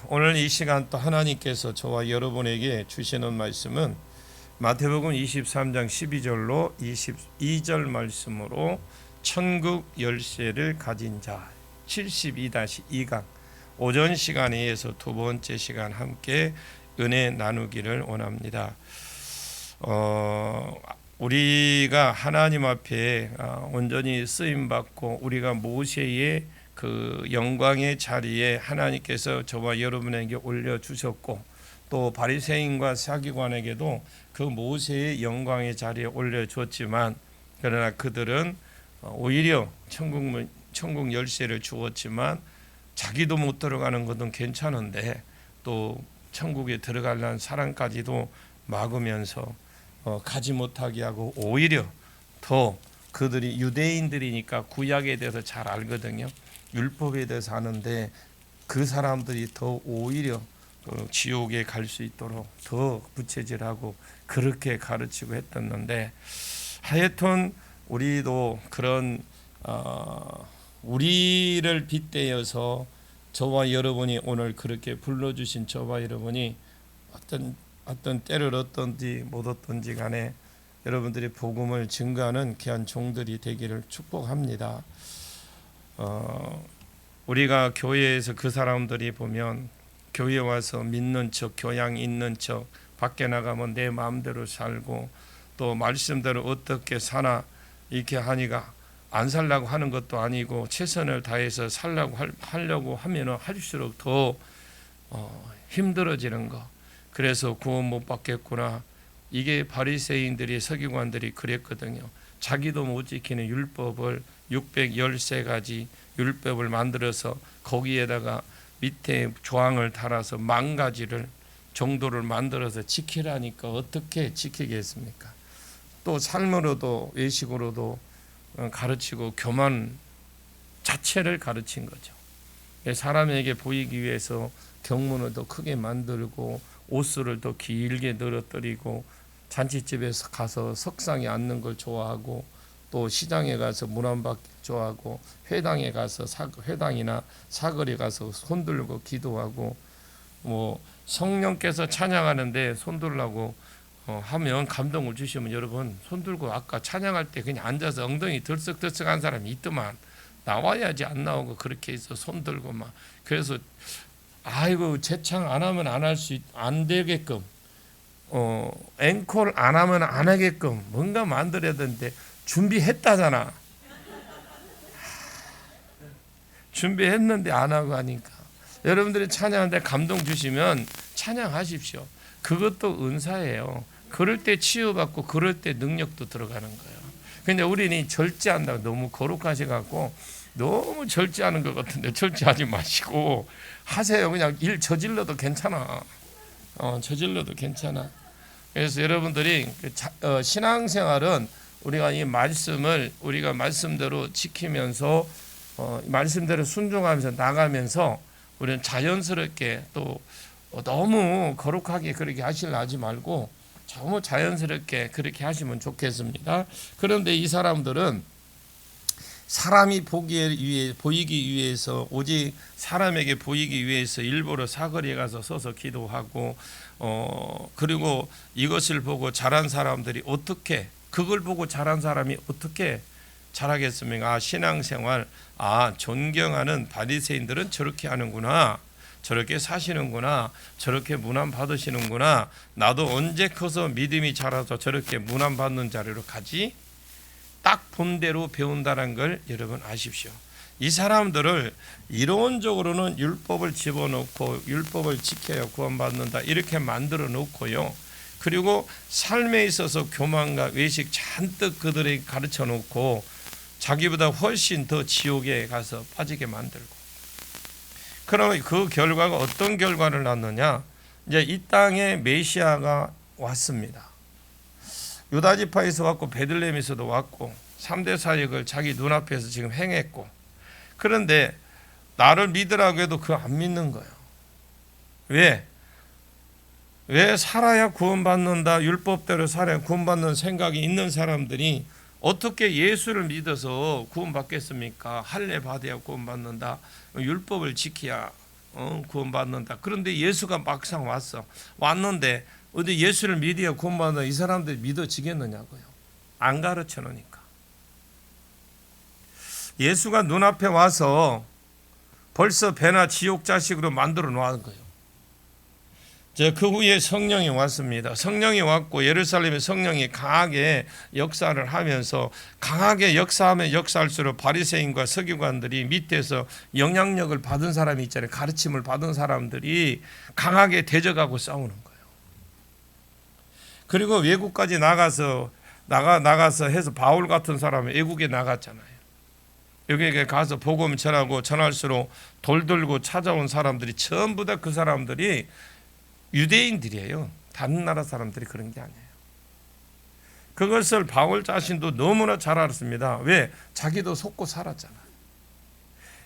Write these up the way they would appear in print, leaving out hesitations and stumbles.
오늘 이 시간 또 하나님께서 저와 여러분에게 주시는 말씀은 마태복음 23장 12절로 22절 말씀으로 천국 열쇠를 가진 자 72-2강 오전 시간에 이어서 두 번째 시간 함께 은혜 나누기를 원합니다. 우리가 하나님 앞에 온전히 쓰임 받고 우리가 모세의 그 영광의 자리에 하나님께서 저와 여러분에게 올려 주셨고, 또 바리새인과 서기관에게도 그 모세의 영광의 자리에 올려 줬지만, 그러나 그들은 오히려 천국 열쇠를 주었지만 자기도 못 들어가는 것은 괜찮은데 또 천국에 들어가려는 사람까지도 막으면서 가지 못하게 하고, 오히려 더 그들이 유대인들이니까 구약에 대해서 잘 알거든요. 율법에 대해서 아는데 그 사람들이 더 오히려 지옥에 갈 수 있도록 더 부채질하고 그렇게 가르치고 했었는데, 하여튼 우리도 그런 우리를 빗대어서 저와 여러분이 오늘 그렇게 불러주신 저와 여러분이 어떤 때를 얻든지 못 얻든지 간에 여러분들이 복음을 증거하는 귀한 종들이 되기를 축복합니다. 우리가 교회에서 그 사람들이 보면 교회 와서 믿는 척, 교양 있는 척, 밖에 나가면 내 마음대로 살고 또 말씀대로 어떻게 사나 이렇게 하니까 안 살라고 하는 것도 아니고 최선을 다해서 하려고 하면 할수록 더 힘들어지는 거. 그래서 구원 못 받겠구나. 이게 바리새인들이 서기관들이 그랬거든요. 자기도 못 지키는 율법을 613가지 율법을 만들어서 거기에다가 밑에 조항을 달아서 10,000가지를 정도를 만들어서 지키라니까 어떻게 지키겠습니까? 또 삶으로도 외식으로도 가르치고 교만 자체를 가르친 거죠. 사람에게 보이기 위해서 경문을 더 크게 만들고 옷수를 더 길게 늘어뜨리고 잔치집에서 가서 석상에 앉는 걸 좋아하고 또 시장에 가서 문 안 받기 좋아하고 회당에 가서 회당이나 사거리 가서 손 들고 기도하고 뭐 성령께서 찬양하는데 손 들라고 하면 감동을 주시면 여러분 손 들고 아까 찬양할 때 그냥 앉아서 엉덩이 들썩들썩한 사람이 있더만 나와야지 안 나오고 그렇게 해서 손 들고 막 그래서 아이고 재창 안 하면 안 되게끔 앵콜 안 하면 안 하게끔 뭔가 만들어야 되는데 준비했다잖아. 준비했는데 안 하고 하니까 여러분들이 찬양하는데 감동 주시면 찬양하십시오. 그것도 은사예요. 그럴 때 치유받고 그럴 때 능력도 들어가는 거예요. 근데 우리는 절제한다고 너무 거룩하셔갖고 너무 절제하는 것 같은데 절제하지 마시고 하세요. 그냥 일 저질러도 괜찮아. 저질러도 괜찮아. 그래서 여러분들이 신앙생활은 우리가 이 말씀을 우리가 말씀대로 지키면서 말씀대로 순종하면서 나가면서 우리는 자연스럽게 또 너무 거룩하게 그렇게 하시려 하지 말고 너무 자연스럽게 그렇게 하시면 좋겠습니다. 그런데 이 사람들은 사람이 보이기 위해서 오직 사람에게 보이기 위해서 일부러 사거리에 가서 서서 기도하고 그리고 이것을 보고 자란 사람들이 어떻게 그걸 보고 자란 사람이 어떻게 잘하겠습니까? 신앙생활 존경하는 바리새인들은 저렇게 하는구나. 저렇게 사시는구나. 저렇게 문안 받으시는구나. 나도 언제 커서 믿음이 자라서 저렇게 문안 받는 자리로 가지? 딱 본대로 배운다는 걸 여러분 아십시오. 이 사람들을 이론적으로는 율법을 집어넣고 율법을 지켜야 구원받는다 이렇게 만들어 놓고요. 그리고 삶에 있어서 교만과 외식 잔뜩 그들에게 가르쳐 놓고 자기보다 훨씬 더 지옥에 가서 빠지게 만들고, 그러면 그 결과가 어떤 결과를 낳느냐? 이제 이 땅에 메시아가 왔습니다. 유다 지파에서 왔고 베들레헴에서도 왔고 3대 사역을 자기 눈앞에서 지금 행했고, 그런데 나를 믿으라고 해도 그거 안 믿는 거예요. 왜 살아야 구원받는다, 율법대로 살아야 구원받는 생각이 있는 사람들이 어떻게 예수를 믿어서 구원받겠습니까? 할례 받아야 구원받는다, 율법을 지켜야 구원받는다. 그런데 예수가 막상 왔는데 어디 예수를 믿어야 구원받는다. 이 사람들이 믿어지겠느냐고요. 안 가르쳐 놓으니까. 예수가 눈앞에 와서 벌써 배나 지옥 자식으로 만들어 놓은 거예요. 그 후에 성령이 왔습니다. 성령이 왔고 예루살렘의 성령이 강하게 역사를 하면서 강하게 역사하면 역사할수록 바리새인과 서기관들이 밑에서 영향력을 받은 사람이 있잖아요. 가르침을 받은 사람들이 강하게 대적하고 싸우는 거예요. 그리고 외국까지 나가서 해서 바울 같은 사람은 외국에 나갔잖아요. 여기에 가서 복음 전하고 전할수록 돌 들고 찾아온 사람들이 전부 다 그 사람들이 유대인들이에요. 다른 나라 사람들이 그런 게 아니에요. 그것을 바울 자신도 너무나 잘 알았습니다. 왜? 자기도 속고 살았잖아요.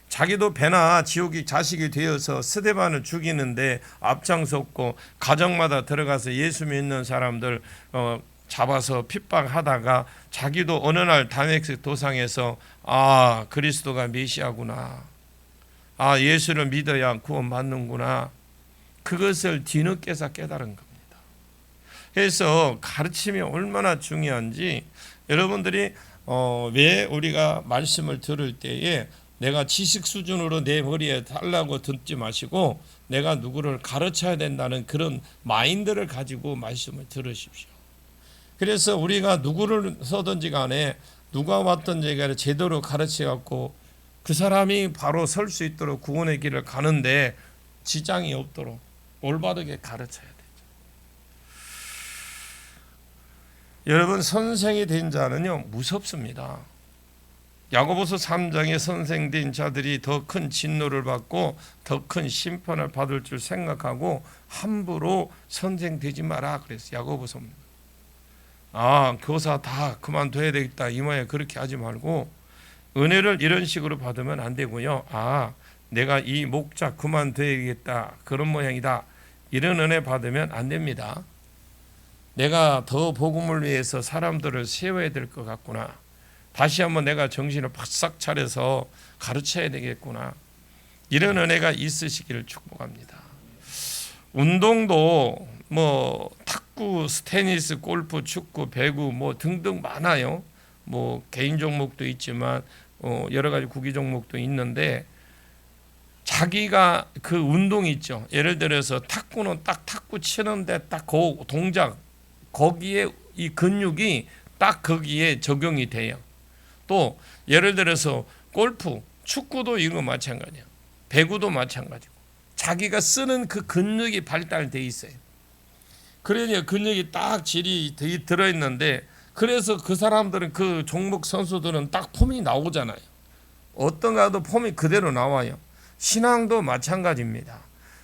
자기도 배나 지옥이 자식이 되어서 스데반을 죽이는데 앞장섰고 가정마다 들어가서 예수 믿는 사람들 잡아서 핍박하다가 자기도 어느 날 다메섹 도상에서 그리스도가 메시아구나, 예수를 믿어야 구원받는구나, 그것을 뒤늦게서 깨달은 겁니다. 그래서 가르침이 얼마나 중요한지 여러분들이 왜 우리가 말씀을 들을 때에 내가 지식 수준으로 내 머리에 달라고 듣지 마시고 내가 누구를 가르쳐야 된다는 그런 마인드를 가지고 말씀을 들으십시오. 그래서 우리가 누구를 서든지 간에 누가 왔든지 간에 제대로 가르쳐갖고 그 사람이 바로 설 수 있도록 구원의 길을 가는데 지장이 없도록 올바르게 가르쳐야 되죠. 여러분, 선생이 된 자는요 무섭습니다. 야고보서 3장에 선생된 자들이 더 큰 진노를 받고 더 큰 심판을 받을 줄 생각하고 함부로 선생되지 마라 그랬어요. 야고보서입니다. 교사 다 그만둬야 되겠다 이 말에 그렇게 하지 말고 은혜를 이런 식으로 받으면 안 되고요. 내가 이 목자 그만둬야겠다 그런 모양이다 이런 은혜 받으면 안 됩니다. 내가 더 복음을 위해서 사람들을 세워야 될 것 같구나, 다시 한번 내가 정신을 바싹 차려서 가르쳐야 되겠구나, 이런 은혜가 있으시기를 축복합니다. 운동도 탁구, 테니스, 골프, 축구, 배구 등등 많아요. 개인 종목도 있지만 여러 가지 구기 종목도 있는데 자기가 그 운동이 있죠. 예를 들어서 탁구는 딱 탁구 치는데 딱 그 동작 거기에 이 근육이 딱 거기에 적용이 돼요. 또 예를 들어서 골프, 축구도 이거 마찬가지예요. 배구도 마찬가지고 자기가 쓰는 그 근육이 발달돼 있어요. 그러니 근육이 딱 질이 들어있는데 그래서 그 사람들은 그 종목 선수들은 딱 폼이 나오잖아요. 어떤 가도 폼이 그대로 나와요. 신앙도 마찬가지입니다.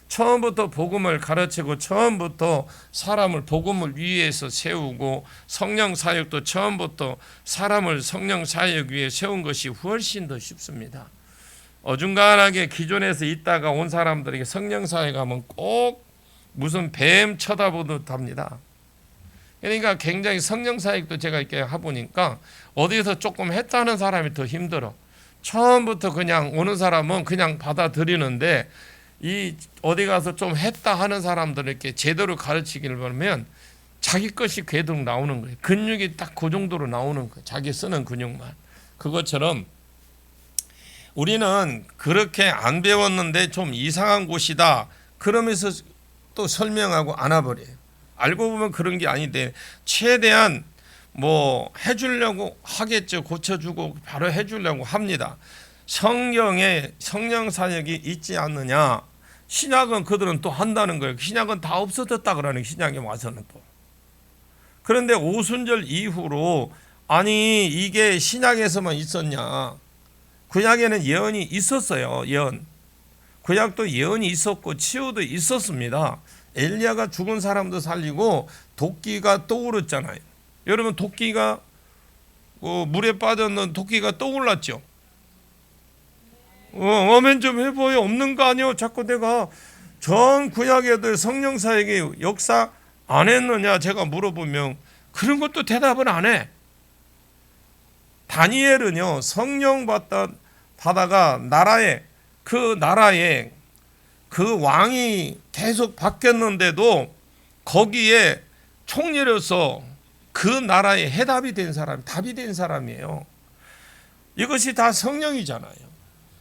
처음부터 복음을 가르치고 처음부터 사람을 복음을 위해서 세우고 성령 사역도 처음부터 사람을 성령 사역 위에 세운 것이 훨씬 더 쉽습니다. 어중간하게 기존에서 있다가 온 사람들에게 성령 사역하면 꼭 무슨 뱀 쳐다보듯 합니다. 그러니까 굉장히 성령 사역도 제가 이렇게 해보니까 어디서 조금 했다는 사람이 더 힘들어. 처음부터 그냥 오는 사람은 그냥 받아들이는데 이 어디 가서 좀 했다 하는 사람들 이렇게 제대로 가르치기를 보면 자기 것이 계속 나오는 거예요. 근육이 딱 그 정도로 나오는 거예요. 자기 쓰는 근육만. 그것처럼 우리는 그렇게 안 배웠는데 좀 이상한 곳이다 그러면서 또 설명하고 안아버려요. 알고 보면 그런 게 아닌데 최대한 해주려고 하겠죠. 고쳐주고 바로 해주려고 합니다. 성경에 성령 사역이 있지 않느냐. 신약은 그들은 또 한다는 거예요. 신약은 다 없어졌다 그러는 신약에 와서는 또. 그런데 오순절 이후로 이게 신약에서만 있었냐. 구약에는 예언이 있었어요. 예언. 구약도 예언이 있었고 치유도 있었습니다. 엘리야가 죽은 사람도 살리고 도끼가 떠오르잖아요. 여러분 도끼가 물에 빠졌는 도끼가 떠올랐죠. 어멘 좀 해봐요. 없는 거 아니요. 자꾸 내가 전 구약에도 성령 사역의 역사 안 했느냐 제가 물어보면 그런 것도 대답을 안 해. 다니엘은요 성령 받다가 나라에 그 왕이 계속 바뀌었는데도 거기에 총리로서 그 나라의 해답이 된 사람, 답이 된 사람이에요. 이것이 다 성령이잖아요.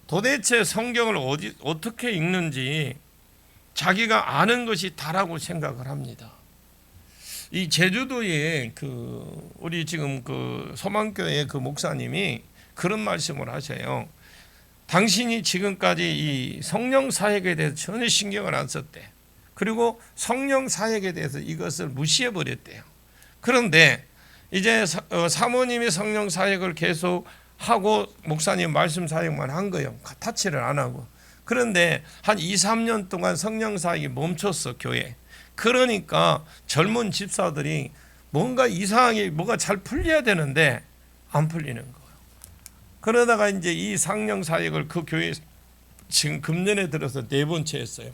도대체 성경을 어떻게 읽는지 자기가 아는 것이 다라고 생각을 합니다. 이 제주도에 우리 지금 소망교회 목사님이 그런 말씀을 하셔요. 당신이 지금까지 이 성령 사역에 대해서 전혀 신경을 안 썼대. 그리고 성령 사역에 대해서 이것을 무시해 버렸대요. 그런데 이제 사모님이 성령 사역을 계속 하고 목사님 말씀 사역만 한 거예요. 타치를 안 하고. 그런데 한 2, 3년 동안 성령 사역이 멈췄어, 교회. 그러니까 젊은 집사들이 뭔가 이상하게 뭐가 잘 풀려야 되는데 안 풀리는 거예요. 그러다가 이제 이 성령 사역을 그 교회 지금 금년에 들어서 4번째 했어요.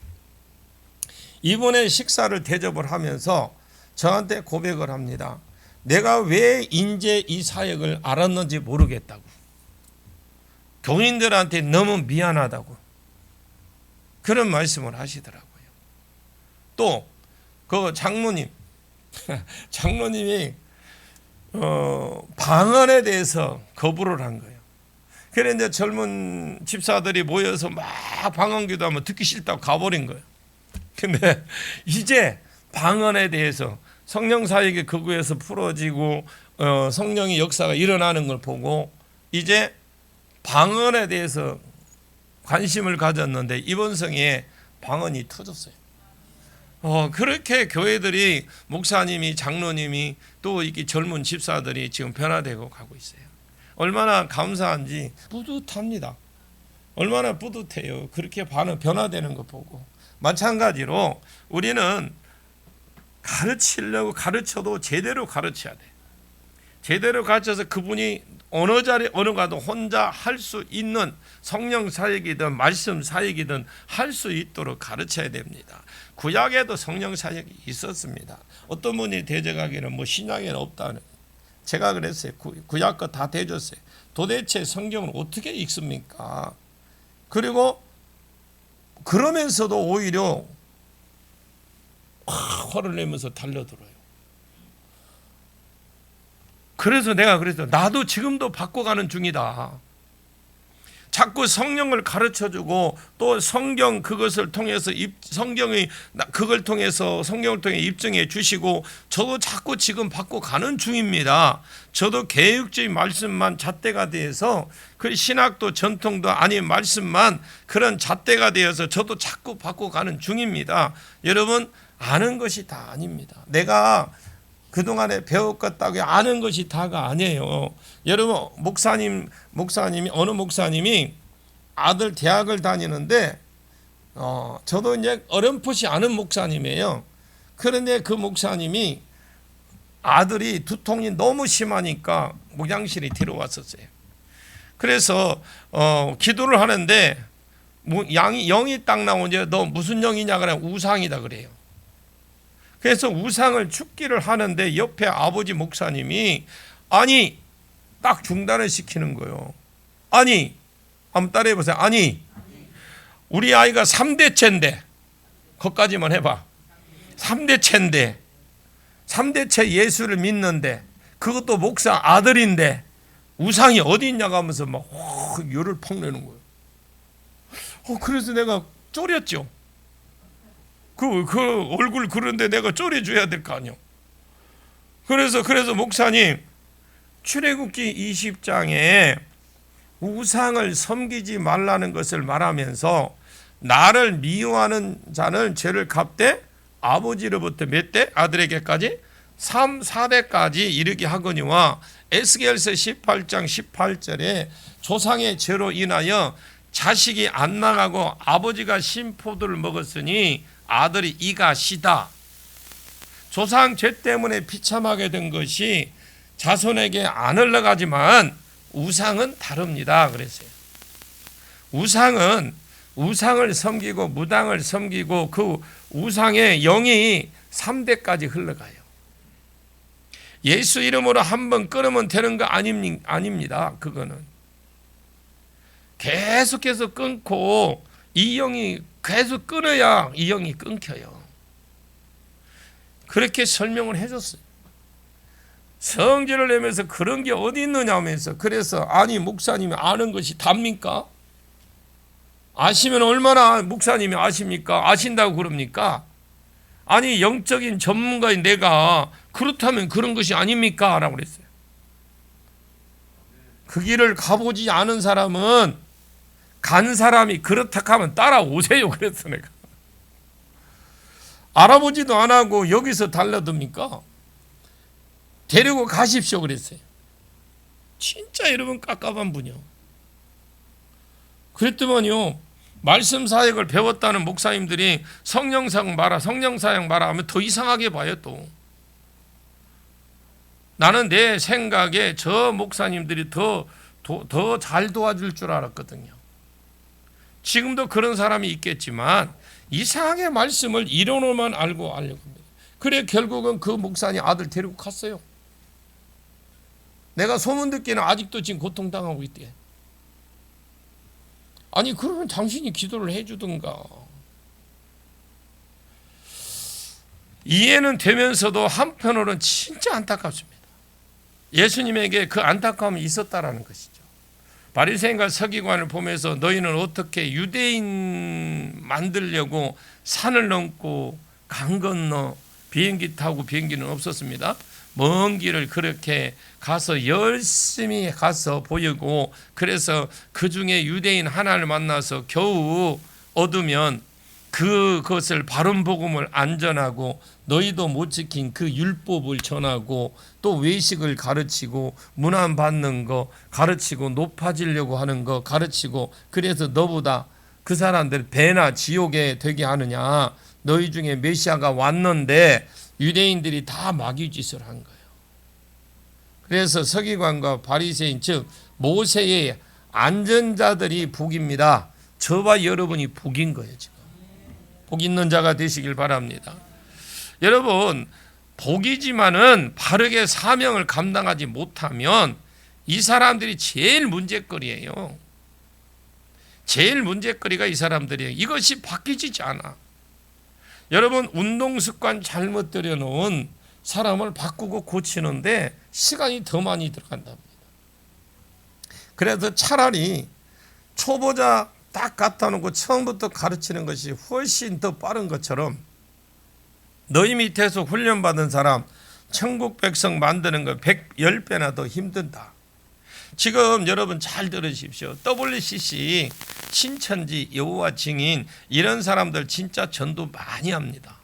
이번에 식사를 대접을 하면서 저한테 고백을 합니다. 내가 왜 이제 이 사역을 알았는지 모르겠다고. 교인들한테 너무 미안하다고. 그런 말씀을 하시더라고요. 또 그 장로님이 방언에 대해서 거부를 한 거예요. 그래 이제 젊은 집사들이 모여서 막 방언 기도하면 듣기 싫다고 가버린 거예요. 근데 이제 방언에 대해서 성령 사역이 거기에서 풀어지고 성령의 역사가 일어나는 걸 보고 이제 방언에 대해서 관심을 가졌는데 이번 성에 방언이 터졌어요. 그렇게 교회들이 목사님이 장로님이 또 이렇게 젊은 집사들이 지금 변화되고 가고 있어요. 얼마나 감사한지 뿌듯합니다. 얼마나 뿌듯해요. 그렇게 변화되는 거 보고. 마찬가지로 우리는 가르치려고 가르쳐도 제대로 가르쳐야 돼. 제대로 가르쳐서 그분이 어느 자리 어느 가도 혼자 할 수 있는 성령 사역이든 말씀 사역이든 할 수 있도록 가르쳐야 됩니다. 구약에도 성령 사역이 있었습니다. 어떤 분이 대적하기는 신약에는 없다는. 제가 그랬어요. 구약 거 다 대줬어요. 도대체 성경을 어떻게 읽습니까? 그리고 그러면서도 오히려 화를 내면서 달려들어요. 그래서 내가 그랬어. 나도 지금도 바꿔가는 중이다. 자꾸 성령을 가르쳐주고 또 성경 그것을 통해서 성경을 통해 입증해 주시고 저도 자꾸 지금 바꿔가는 중입니다. 저도 개혁주의 말씀만 잣대가 되어서 그 신학도 전통도 아닌 말씀만 그런 잣대가 되어서 저도 자꾸 바꿔가는 중입니다. 여러분 아는 것이 다 아닙니다. 내가 그동안에 배웠겠다고 아는 것이 다가 아니에요. 여러분 목사님이 어느 목사님이 아들 대학을 다니는데 저도 이제 어렴풋이 아는 목사님이에요. 그런데 그 목사님이 아들이 두통이 너무 심하니까 목양실에 데려왔었어요. 그래서 기도를 하는데 영이 딱 나오니 너 무슨 영이냐 그래 우상이다 그래요. 그래서 우상을 축기를 하는데 옆에 아버지 목사님이 아니 딱 중단을 시키는 거예요. 아니 한번 따라해 보세요. 아니 우리 아이가 3대체인데 거기까지만 해봐. 3대체인데 3대체 예수를 믿는데 그것도 목사 아들인데 우상이 어디 있냐고 하면서 막 열을 펑 내는 거예요. 그래서 내가 쫄였죠. 그 얼굴 그런데 내가 쫄여줘야 될 거 아니요. 그래서 목사님 출애굽기 20장에 우상을 섬기지 말라는 것을 말하면서 나를 미워하는 자는 죄를 갚되 아버지로부터 몇 대? 아들에게까지 3, 4대까지 이르게 하거니와 에스겔서 18장 18절에 조상의 죄로 인하여 자식이 안 나가고 아버지가 신포도를 먹었으니 아들이 이가 시다. 조상 죄 때문에 비참하게 된 것이 자손에게 안 흘러가지만 우상은 다릅니다. 그랬어요. 우상을 섬기고 무당을 섬기고 그 우상의 영이 3대까지 흘러가요. 예수 이름으로 한번 끊으면 되는 거 아닙니다. 그거는 계속해서 끊고 이 영이 계속 끊어야 이 영이 끊겨요. 그렇게 설명을 해줬어요. 성질을 내면서 그런 게 어디 있느냐 하면서, 그래서 아니 목사님이 아는 것이 답니까? 아시면 얼마나 목사님이 아십니까? 아신다고 그럽니까? 아니 영적인 전문가인 내가 그렇다면 그런 것이 아닙니까? 라고 그랬어요. 그 길을 가보지 않은 사람은, 간 사람이 그렇다 하면 따라오세요. 그랬어 내가. 알아보지도 안 하고 여기서 달라듭니까? 데리고 가십시오 그랬어요. 진짜 여러분 깝깝한 분이요. 그랬더만요, 말씀 사역을 배웠다는 목사님들이 성령 사역 마라 하면 더 이상하게 봐요. 또 나는 내 생각에 저 목사님들이 더 잘 도와줄 줄 알았거든요. 지금도 그런 사람이 있겠지만 이상하게 말씀을 이론으로만 알고 하려고 합니다. 그래 결국은 그 목사님 아들 데리고 갔어요. 내가 소문 듣기는 아직도 지금 고통당하고 있대. 아니 그러면 당신이 기도를 해주든가. 이해는 되면서도 한편으로는 진짜 안타깝습니다. 예수님에게 그 안타까움이 있었다라는 것이죠. 바리새인과 서기관을 보면서 너희는 어떻게 유대인 만들려고 산을 넘고 강 건너 비행기 타고, 비행기는 없었습니다. 먼 길을 그렇게 가서 열심히 가서 보이고, 그래서 그 중에 유대인 하나를 만나서 겨우 얻으면 그것을 바른 복음을 안 전하고 너희도 못 지킨 그 율법을 전하고 또 외식을 가르치고 문안 받는 거 가르치고 높아지려고 하는 거 가르치고, 그래서 너보다 그 사람들 배나 지옥에 되게 하느냐. 너희 중에 메시아가 왔는데 유대인들이 다 마귀짓을 한 거예요. 그래서 서기관과 바리새인 즉 모세의 안전자들이 복입니다. 저와 여러분이 복인 거예요. 지금 복 있는 자가 되시길 바랍니다. 여러분 복이지만은 바르게 사명을 감당하지 못하면 이 사람들이 제일 문제거리예요. 제일 문제거리가 이 사람들이에요. 이것이 바뀌지 않아. 여러분 운동 습관 잘못 들여놓은 사람을 바꾸고 고치는데 시간이 더 많이 들어간답니다. 그래서 차라리 초보자 딱 갖다 놓고 처음부터 가르치는 것이 훨씬 더 빠른 것처럼, 너희 밑에서 훈련받은 사람 천국 백성 만드는 거 10배나 더 힘든다. 지금 여러분 잘 들으십시오. WCC, 신천지, 여호와 증인 이런 사람들 진짜 전도 많이 합니다.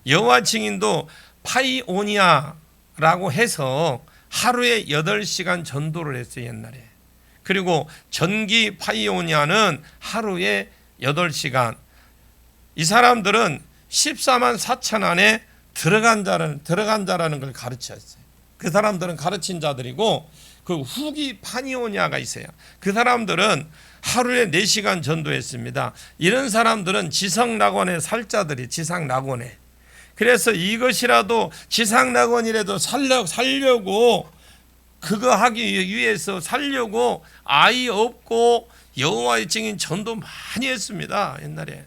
여호와 증인도 파이오니아라고 해서 하루에 8시간 전도를 했어요 옛날에. 그리고 전기 파이오니아는 하루에 8시간. 이 사람들은 14만 4천 안에 들어간 자라는 걸 가르쳤어요. 그 사람들은 가르친 자들이고, 그 후기 파니오니아가 있어요. 그 사람들은 하루에 4시간 전도했습니다. 이런 사람들은 지성낙원에 살 자들이, 지상낙원에. 그래서 이것이라도 지상낙원이라도 살려고 그거 하기 위해서 살려고 아이 없고 여호와의 증인 전도 많이 했습니다. 옛날에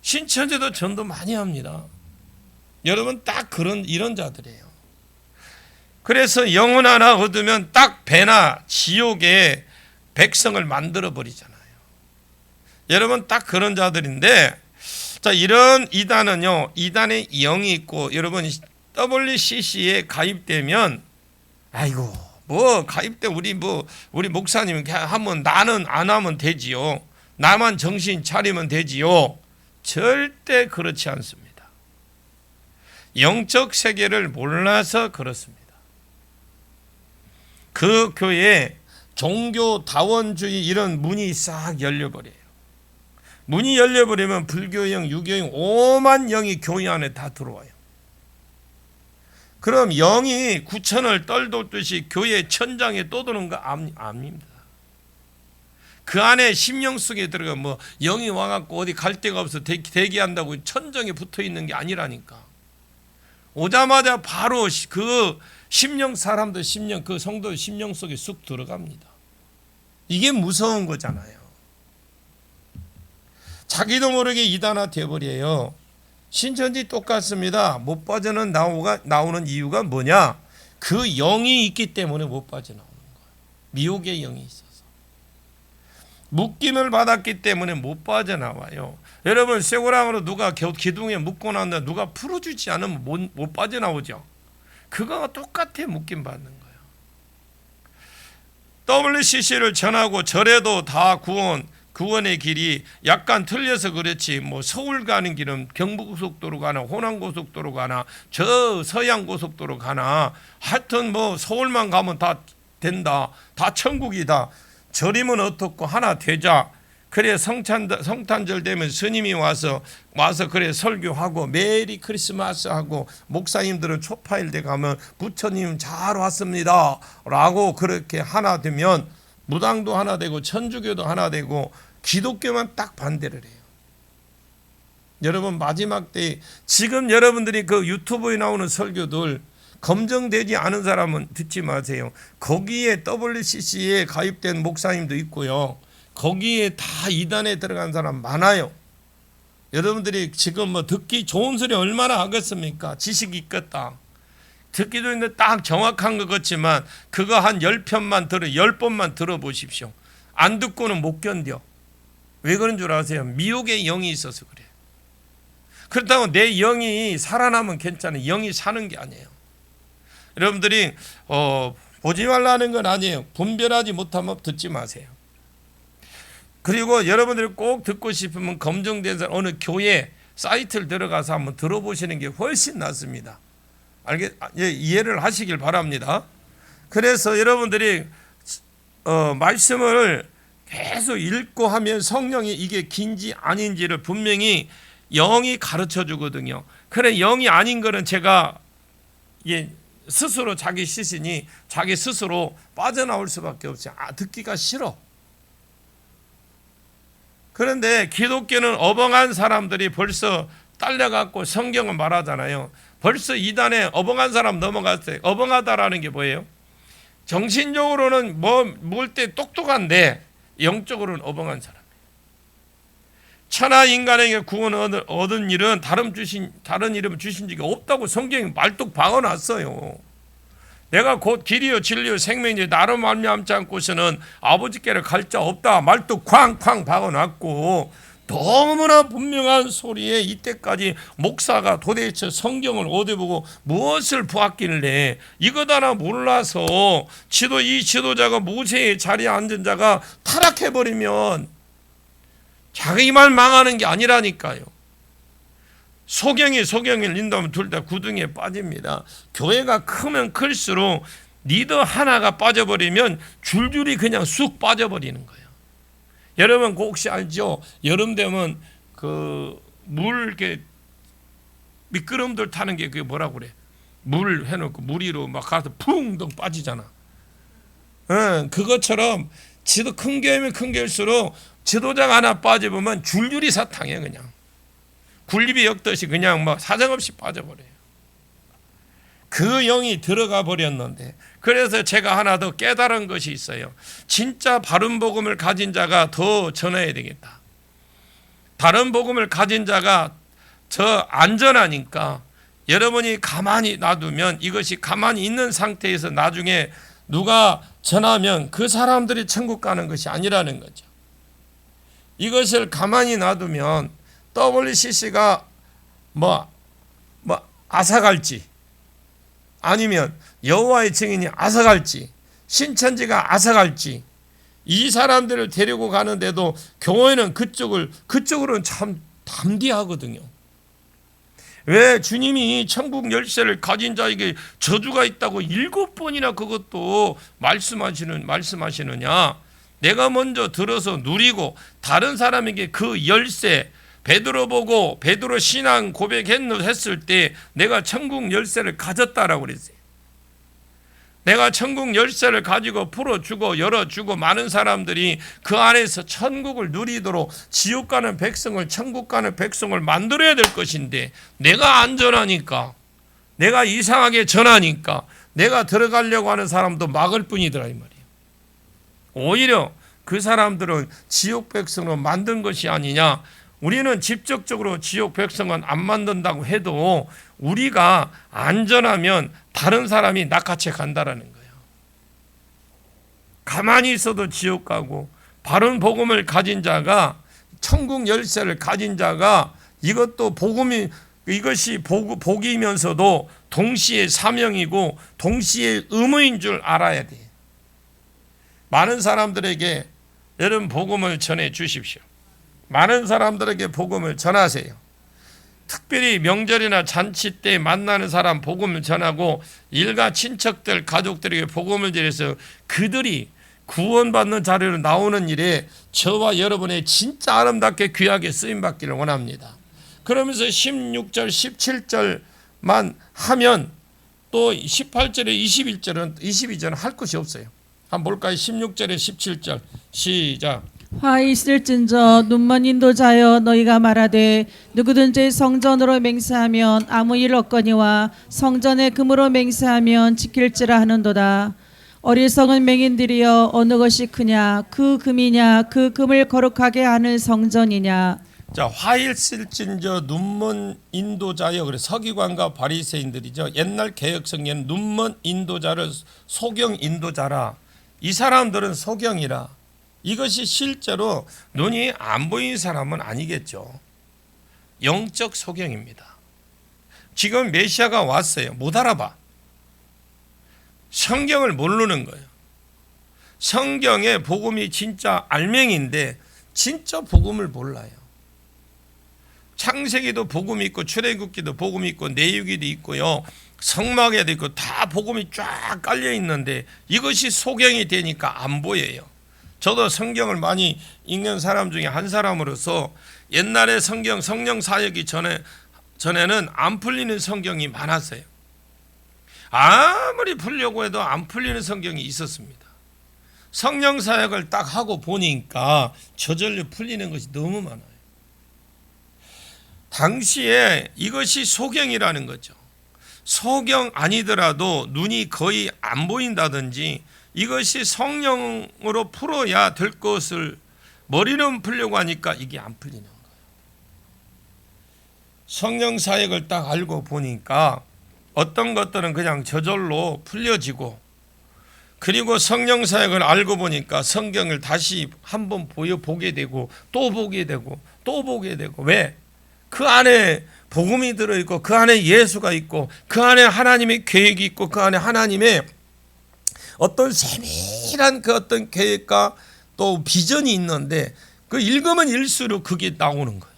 신천지도 전도 많이 합니다. 여러분 딱 이런 자들이에요. 그래서 영혼 하나 얻으면 딱 배나 지옥에 백성을 만들어 버리잖아요. 여러분 딱 그런 자들인데, 자 이런 이단은요, 이단의 영이 있고, 여러분 WCC에 가입되면 아이고 뭐 가입돼 우리 목사님 하면 나는 안 하면 되지요. 나만 정신 차리면 되지요. 절대 그렇지 않습니다. 영적 세계를 몰라서 그렇습니다. 그 교회에 종교 다원주의 이런 문이 싹 열려버려요. 문이 열려버리면 불교형, 유교형 오만 영이 교회 안에 다 들어와요. 그럼 영이 구천을 떨돋듯이 교회 천장에 떠도는 거 압니다. 그 안에 심령 속에 들어가 영이 와갖고 어디 갈 데가 없어 대기한다고 천정에 붙어 있는 게 아니라니까. 오자마자 바로 그 심령 사람들 심령, 그 성도 심령 속에 쑥 들어갑니다. 이게 무서운 거잖아요. 자기도 모르게 이단화 되어버려요. 신천지 똑같습니다. 못 빠져는 나오는 이유가 뭐냐? 그 영이 있기 때문에 못 빠져나오는 거예요. 미혹의 영이 있어서. 묶임을 받았기 때문에 못 빠져나와요. 여러분, 쇠고랑으로 누가 기둥에 묶고 난다 누가 풀어주지 않으면 못 빠져나오죠. 그거와 똑같아. 묶임 받는 거예요. WCC를 전하고 절에도 다 구원의 길이 약간 틀려서 그렇지, 뭐 서울 가는 길은 경부고속도로 가나 호남고속도로 가나 저 서양고속도로 가나 하여튼 뭐 서울만 가면 다 된다, 다 천국이다. 절이면 어떻고 하나 되자. 그래 성탄절 되면 스님이 와서 그래 설교하고 메리 크리스마스 하고, 목사님들은 초파일 때 가면 부처님 잘 왔습니다 라고 그렇게 하나 되면 무당도 하나 되고 천주교도 하나 되고, 기독교만 딱 반대를 해요. 여러분, 마지막 때 지금 여러분들이 그 유튜브에 나오는 설교들 검증되지 않은 사람은 듣지 마세요. 거기에 WCC에 가입된 목사님도 있고요. 거기에 다 이단에 들어간 사람 많아요. 여러분들이 지금 뭐 듣기 좋은 소리 얼마나 하겠습니까? 지식이 있겠다. 듣기도 있는데 딱 정확한 것 같지만 그거 한 10번만 들어보십시오. 안 듣고는 못 견뎌. 왜 그런 줄 아세요? 미혹의 영이 있어서 그래요. 그렇다고 내 영이 살아나면 괜찮아요. 영이 사는 게 아니에요. 여러분들이 보지 말라는 건 아니에요. 분별하지 못하면 듣지 마세요. 그리고 여러분들이 꼭 듣고 싶으면 검증된 어느 교회 사이트를 들어가서 한번 들어보시는 게 훨씬 낫습니다. 이해를 하시길 바랍니다. 그래서 여러분들이 말씀을 계속 읽고 하면 성령이 이게 긴지 아닌지를 분명히 영이 가르쳐 주거든요. 그래, 영이 아닌 거는 제가 스스로 자기 시신이 자기 스스로 빠져나올 수밖에 없어요. 듣기가 싫어. 그런데 기독교는 어벙한 사람들이 벌써 딸려갖고 성경을 말하잖아요. 벌써 이단에 어벙한 사람 넘어갔어요. 어벙하다라는 게 뭐예요? 정신적으로는 뭘 때 똑똑한데 영적으로는 어벙한 사람. 천하 인간에게 구원을 얻은 일은 다른 이름을 주신 적이 없다고 성경이 말뚝 박아놨어요. 내가 곧 길이요 진리요 생명이니 나로 말미암지 않고서는 아버지께를 갈 자 없다 말뚝 쾅쾅 박아놨고, 너무나 분명한 소리에 이때까지 목사가 도대체 성경을 어디 보고 무엇을 보았길래 이것 하나 몰라서 이 지도자가 모세의 자리에 앉은 자가 타락해버리면 자기 말 망하는 게 아니라니까요. 소경을 인도하면 둘 다 구덩이에 빠집니다. 교회가 크면 클수록 리더 하나가 빠져버리면 줄줄이 그냥 쑥 빠져버리는 거예요. 여러분 혹시 알죠? 여름 되면 그 물 이렇게 미끄럼들 타는 게 그게 뭐라고 그래? 물 해놓고 물 위로 막 가서 붕덩 빠지잖아. 그것처럼 큰 교회면 큰 교회일수록 지도자가 하나 빠져보면 줄줄이 사탕이에요. 그냥 굴립이 엮듯이 그냥 막 사정없이 빠져버려요. 그 영이 들어가 버렸는데, 그래서 제가 하나 더 깨달은 것이 있어요. 진짜 바른 복음을 가진 자가 더 전해야 되겠다. 바른 복음을 가진 자가 더 안전하니까 여러분이 가만히 놔두면 이것이 가만히 있는 상태에서 나중에 누가 전하면 그 사람들이 천국 가는 것이 아니라는 거죠. 이것을 가만히 놔두면 WCC가 앗아갈지, 아니면 여호와의 증인이 앗아갈지, 신천지가 앗아갈지, 이 사람들을 데리고 가는데도 교회는 그쪽으로는 참 담대하거든요. 왜 주님이 천국 열쇠를 가진 자에게 저주가 있다고 7번이나 그것도 말씀하시느냐? 내가 먼저 들어서 누리고 다른 사람에게 그 열쇠, 베드로 보고 베드로 신앙 고백했을 때 내가 천국 열쇠를 가졌다라고 그랬어요. 내가 천국 열쇠를 가지고 풀어주고 열어주고 많은 사람들이 그 안에서 천국을 누리도록 지옥 가는 백성을 천국 가는 백성을 만들어야 될 것인데, 내가 안전하니까, 내가 이상하게 전하니까 내가 들어가려고 하는 사람도 막을 뿐이더라 이 말이에요. 오히려 그 사람들은 지옥 백성으로 만든 것이 아니냐. 우리는 직접적으로 지역 백성은 안 만든다고 해도 우리가 안전하면 다른 사람이 낚아채 간다라는 거예요. 가만히 있어도 지옥 가고 바른 복음을 가진 자가 천국 열쇠를 가진 자가 이것도 이것이 복이면서도 동시에 사명이고 동시에 의무인 줄 알아야 돼. 많은 사람들에게 여러분 복음을 전해 주십시오. 많은 사람들에게 복음을 전하세요. 특별히 명절이나 잔치 때 만나는 사람 복음을 전하고 일가 친척들 가족들에게 복음을 전해서 그들이 구원받는 자리로 나오는 일에 저와 여러분의 진짜 아름답게 귀하게 쓰임받기를 원합니다. 그러면서 16절 17절만 하면 또 18절에 22절은 할 것이 없어요. 한번 볼까요? 16절에 17절 시작. 화 있을진저 눈먼 인도자여 너희가 말하되 누구든지 성전으로 맹세하면 아무 일 없거니와 성전의 금으로 맹세하면 지킬지라 하는도다. 어리석은 맹인들이여 어느 것이 크냐 그 금이냐 그 금을 거룩하게 하는 성전이냐. 자, 화 있을진저 눈먼 인도자여. 그래 서기관과 바리새인들이죠. 옛날 개혁성경에는 눈먼 인도자를 소경 인도자라. 이 사람들은 소경이라. 이것이 실제로 눈이 안 보이는 사람은 아니겠죠. 영적 소경입니다. 지금 메시아가 왔어요. 못 알아봐. 성경을 모르는 거예요. 성경의 복음이 진짜 알맹이인데 진짜 복음을 몰라요. 창세기도 복음이 있고 출애굽기도 복음이 있고 내유기도 있고요. 성막에도 있고 다 복음이 쫙 깔려 있는데 이것이 소경이 되니까 안 보여요. 저도 성경을 많이 읽는 사람 중에 한 사람으로서 옛날에 성령 사역이 전에는 안 풀리는 성경이 많았어요. 아무리 풀려고 해도 안 풀리는 성경이 있었습니다. 성령 사역을 딱 하고 보니까 저절로 풀리는 것이 너무 많아요. 당시에 이것이 소경이라는 거죠. 소경 아니더라도 눈이 거의 안 보인다든지 이것이 성령으로 풀어야 될 것을 머리는 풀려고 하니까 이게 안 풀리는 거예요. 성령 사역을 딱 알고 보니까 어떤 것들은 그냥 저절로 풀려지고, 그리고 성령 사역을 알고 보니까 성경을 다시 한번 보게 되고 또 보게 되고 또 보게 되고. 왜? 그 안에 복음이 들어있고 그 안에 예수가 있고 그 안에 하나님의 계획이 있고 그 안에 하나님의 어떤 세밀한 그 어떤 계획과 또 비전이 있는데 그 읽으면 읽수록 그게 나오는 거예요.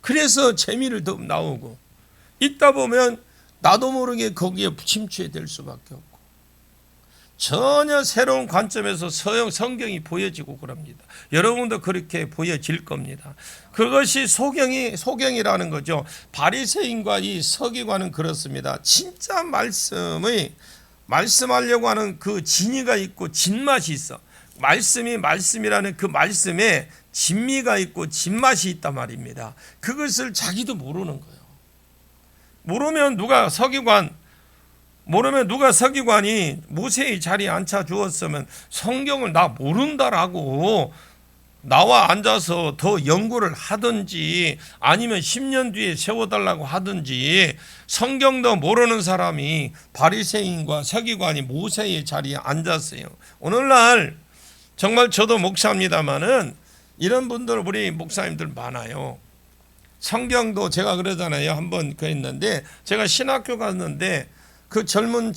그래서 재미를 더 나오고 읽다 보면 나도 모르게 거기에 침투해 될 수밖에 없고 전혀 새로운 관점에서 성경이 보여지고 그럽니다. 여러분도 그렇게 보여질 겁니다. 그것이 소경이라는 거죠. 바리새인과 이 서기관은 그렇습니다. 진짜 말씀하려고 하는 그 진의가 있고 진맛이 있어. 말씀이라는 그 말씀에 진미가 있고 진맛이 있단 말입니다. 그것을 자기도 모르는 거예요. 모르면 누가 서기관이 모세의 자리에 앉혀 주었으면 성경을 나 모른다라고 나와 앉아서 더 연구를 하든지 아니면 10년 뒤에 세워달라고 하든지, 성경도 모르는 사람이 바리새인과 서기관이 모세의 자리에 앉았어요. 오늘날 정말 저도 목사입니다마는 이런 분들, 우리 목사님들 많아요. 성경도 제가 그러잖아요. 한번 했는데 제가 신학교 갔는데 그 젊은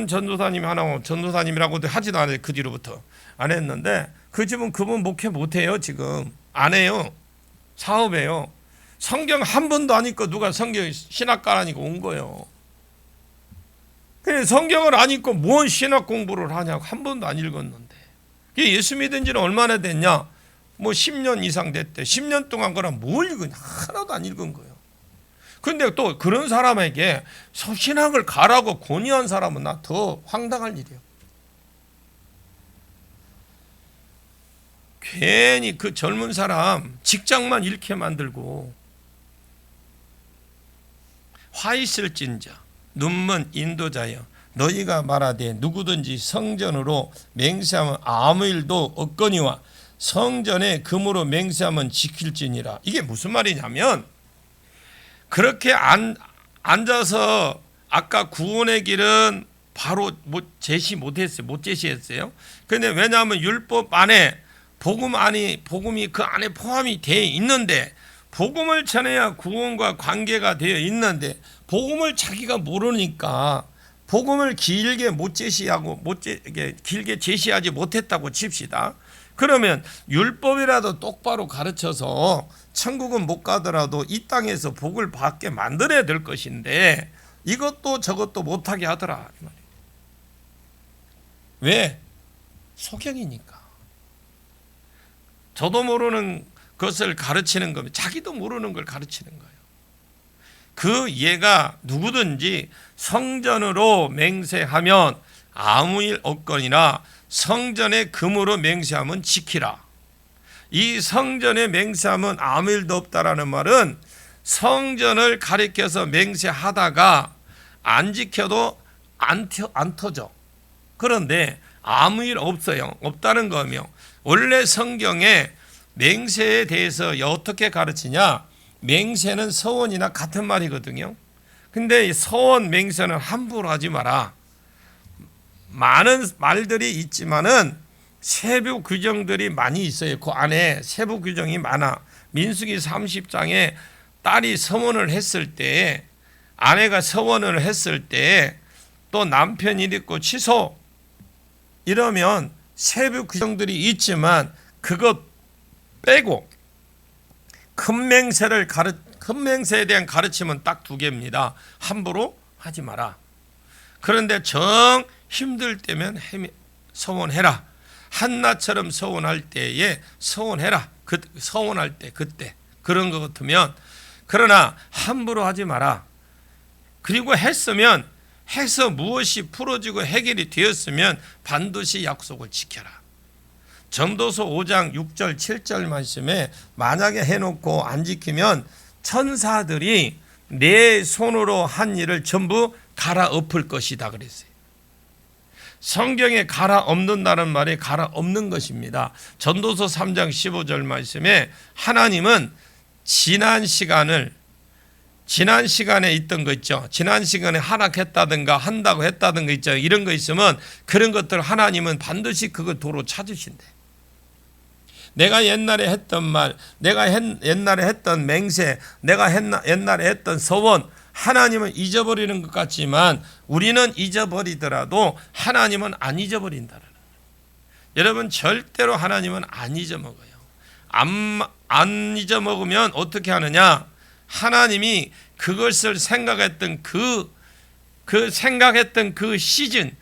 전도사님이 하나, 전도사님이라고도 하지도 않아요. 그 뒤로부터 안 했는데 그 집은 그분 목회 못해요. 지금 안 해요. 사업해요. 성경 한 번도 안 읽고 누가 성경 신학가라니까 온 거예요. 그래 성경을 안 읽고 뭔 신학 공부를 하냐고. 한 번도 안 읽었는데. 예수 믿은 지는 얼마나 됐냐? 뭐 10년 이상 됐대. 10년 동안 그럼 뭘 읽으냐? 하나도 안 읽은 거예요. 근데 또 그런 사람에게 신학을 가라고 권유한 사람은 나 더 황당할 일이에요. 괜히 그 젊은 사람 직장만 잃게 만들고. 화 있을진저 눈먼 인도자여 너희가 말하되 누구든지 성전으로 맹세하면 아무 일도 없거니와 성전에 금으로 맹세하면 지킬지니라. 이게 무슨 말이냐면 그렇게 앉아서 아까 구원의 길은 바로 제시 못했어요. 못 제시했어요. 근데 왜냐하면 율법 안에 복음이 그 안에 포함이 되어 있는데 복음을 전해야 구원과 관계가 되어 있는데 복음을 자기가 모르니까 복음을 길게 못 제시하고 길게 제시하지 못했다고 칩시다. 그러면 율법이라도 똑바로 가르쳐서 천국은 못 가더라도 이 땅에서 복을 받게 만들어야 될 것인데 이것도 저것도 못하게 하더라. 왜? 소경이니까. 저도 모르는 것을 가르치는 거면 자기도 모르는 걸 가르치는 거예요. 그 예가 누구든지 성전으로 맹세하면 아무 일 없거니와 성전에 금으로 맹세하면 지키라. 이 성전에 맹세하면 아무 일도 없다라는 말은 성전을 가리켜서 맹세하다가 안 지켜도 안 터져. 그런데 아무 일 없어요. 없다는 거며 원래 성경에 맹세에 대해서 어떻게 가르치냐? 맹세는 서원이나 같은 말이거든요. 근데 서원 맹세는 함부로 하지 마라. 많은 말들이 있지만은 세부 규정들이 많이 있어요. 그 안에 세부 규정이 많아. 민수기 30장에 딸이 서원을 했을 때, 아내가 서원을 했을 때 또 남편이 있고 취소 이러면 세부 규정들이 있지만 그것 빼고 큰 맹세에 대한 가르침은 딱 두 개입니다. 함부로 하지 마라. 그런데 정 힘들 때면 서원해라. 한나처럼 서원할 때에 서원해라. 서원할 때 그때 그런 것 같으면 그러나 함부로 하지 마라. 그리고 해서 무엇이 풀어지고 해결이 되었으면 반드시 약속을 지켜라. 전도서 5장 6절 7절 말씀에 만약에 해놓고 안 지키면 천사들이 내 손으로 한 일을 전부 갈아엎을 것이다 그랬어요. 성경에 갈아엎는다는 말이 갈아엎는 것입니다. 전도서 3장 15절 말씀에 하나님은 지난 시간에 있던 거 있죠. 지난 시간에 하락했다든가 한다고 했다든가 있죠. 이런 거 있으면 그런 것들 하나님은 반드시 그걸 도로 찾으신대. 내가 옛날에 했던 말, 내가 옛날에 했던 맹세, 내가 옛날에 했던 서원, 하나님은 잊어버리는 것 같지만 우리는 잊어버리더라도 하나님은 안 잊어버린다는 거예요. 여러분 절대로 하나님은 안 잊어먹어요. 안 잊어먹으면 어떻게 하느냐? 하나님이 그것을 생각했던 생각했던 그 시즌,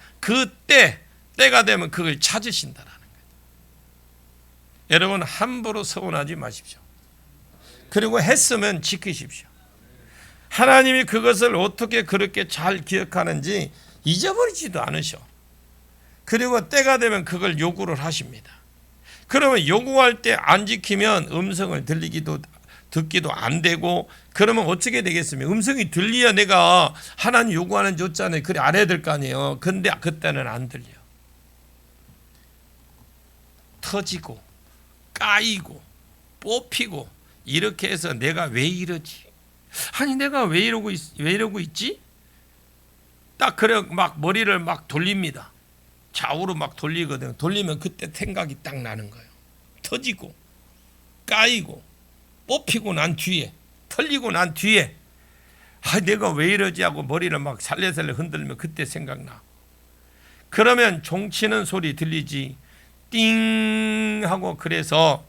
때가 되면 그걸 찾으신다라는 거예요. 여러분 함부로 서운하지 마십시오. 그리고 했으면 지키십시오. 하나님이 그것을 어떻게 그렇게 잘 기억하는지 잊어버리지도 않으셔. 그리고 때가 되면 그걸 요구를 하십니다. 그러면 요구할 때 안 지키면 음성을 듣기도 안 되고 그러면 어떻게 되겠습니까? 음성이 들려야 내가 하나님 요구하는 줬잖아요. 그래 안 해야 될 거 아니에요. 근데 그때는 안 들려. 터지고 까이고 뽑히고 이렇게 해서 내가 왜 이러지? 아니 내가 왜 이러고 있지? 딱 그래 막 머리를 막 돌립니다. 좌우로 막 돌리거든요. 돌리면 그때 생각이 딱 나는 거예요. 터지고 까이고 뽑히고 난 뒤에 털리고 난 뒤에 내가 왜 이러지 하고 머리를 막 살래살래 흔들면 그때 생각나. 그러면 종치는 소리 들리지 띵 하고 그래서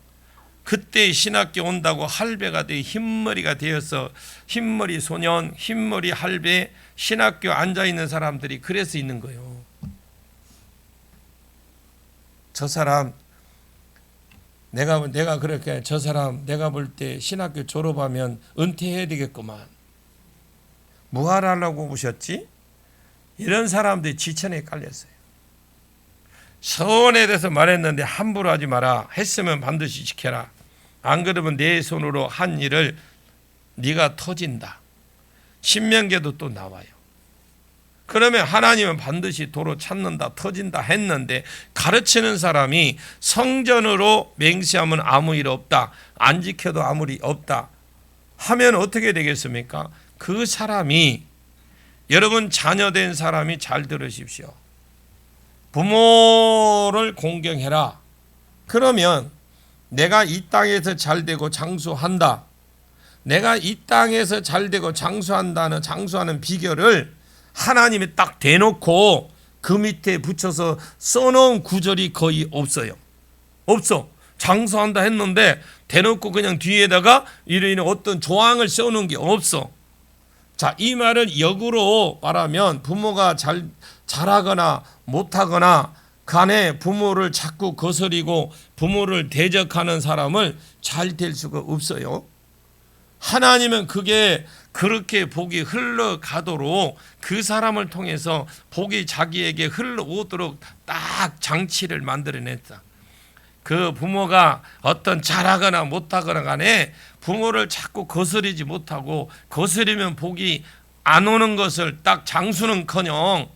그때 신학교 온다고 할배가 돼 흰머리가 되어서 흰머리 소년 흰머리 할배 신학교 앉아있는 사람들이 그래서 있는 거예요. 저 사람 내가 그렇게 저 사람 내가 볼 때 신학교 졸업하면 은퇴해야 되겠구만. 뭐하러 하려고 오셨지? 이런 사람들이 지천에 깔렸어요. 서원에 대해서 말했는데 함부로 하지 마라. 했으면 반드시 지켜라. 안 그러면 내 손으로 한 일을 네가 터진다. 신명기에도 또 나와요. 그러면 하나님은 반드시 도로 찾는다, 터진다 했는데 가르치는 사람이 성전으로 맹세하면 아무 일 없다, 안 지켜도 아무 일 없다 하면 어떻게 되겠습니까? 그 사람이, 여러분 자녀된 사람이 잘 들으십시오. 부모를 공경해라. 그러면 내가 이 땅에서 잘되고 장수한다. 내가 이 땅에서 잘되고 장수하는 비결을 하나님이 딱 대놓고 그 밑에 붙여서 써놓은 구절이 거의 없어요. 없어. 장수한다 했는데 대놓고 그냥 뒤에다가 이런 어떤 조항을 써놓은 게 없어. 자, 이 말을 역으로 말하면 부모가 잘하거나 못하거나 간에 부모를 자꾸 거스리고 부모를 대적하는 사람을 잘 될 수가 없어요. 하나님은 그게 그렇게 복이 흘러가도록 그 사람을 통해서 복이 자기에게 흘러오도록 딱 장치를 만들어냈다. 그 부모가 어떤 잘하거나 못하거나 간에 부모를 자꾸 거스리지 못하고, 거스리면 복이 안 오는 것을 딱 장수는커녕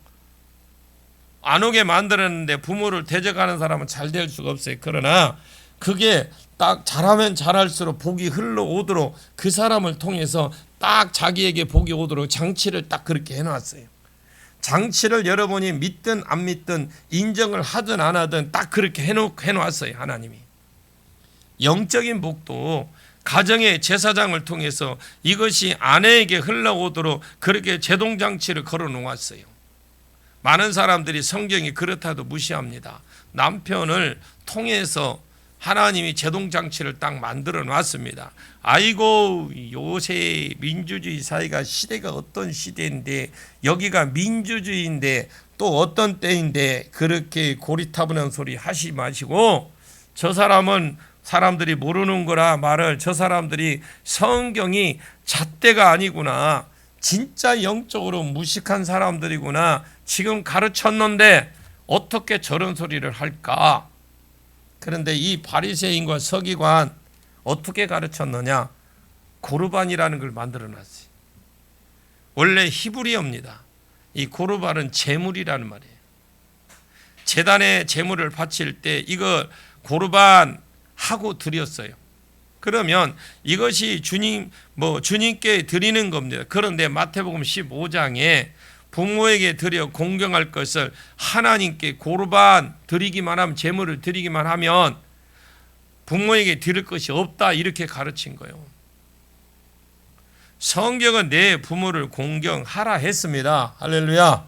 안 오게 만들었는데 부모를 대적하는 사람은 잘 될 수가 없어요. 그러나 그게 딱 잘하면 잘할수록 복이 흘러오도록 그 사람을 통해서 딱 자기에게 복이 오도록 장치를 딱 그렇게 해놨어요. 장치를 여러분이 믿든 안 믿든 인정을 하든 안 하든 딱 그렇게 해놓았어요. 하나님이. 영적인 복도 가정의 제사장을 통해서 이것이 아내에게 흘러오도록 그렇게 제동장치를 걸어 놓았어요. 많은 사람들이 성경이 그렇다도 무시합니다. 남편을 통해서 하나님이 제동장치를 딱 만들어 놨습니다. 아이고, 요새 민주주의 사회가 시대가 어떤 시대인데, 여기가 민주주의인데 또 어떤 때인데 그렇게 고리타분한 소리 하시 마시고, 저 사람은 사람들이 모르는 거라 말을, 저 사람들이 성경이 잣대가 아니구나, 진짜 영적으로 무식한 사람들이구나, 지금 가르쳤는데 어떻게 저런 소리를 할까? 그런데 이 바리새인과 서기관 어떻게 가르쳤느냐? 고르반이라는 걸 만들어놨어요. 원래 히브리어입니다. 이 고르반은 제물이라는 말이에요. 제단에 제물을 바칠 때 이거 고르반 하고 드렸어요. 그러면 이것이 주님께 드리는 겁니다. 그런데 마태복음 15장에 부모에게 드려 공경할 것을 하나님께 고르반 드리기만 하면, 제물을 드리기만 하면 부모에게 드릴 것이 없다, 이렇게 가르친 거예요. 성경은 내 부모를 공경하라 했습니다. 할렐루야.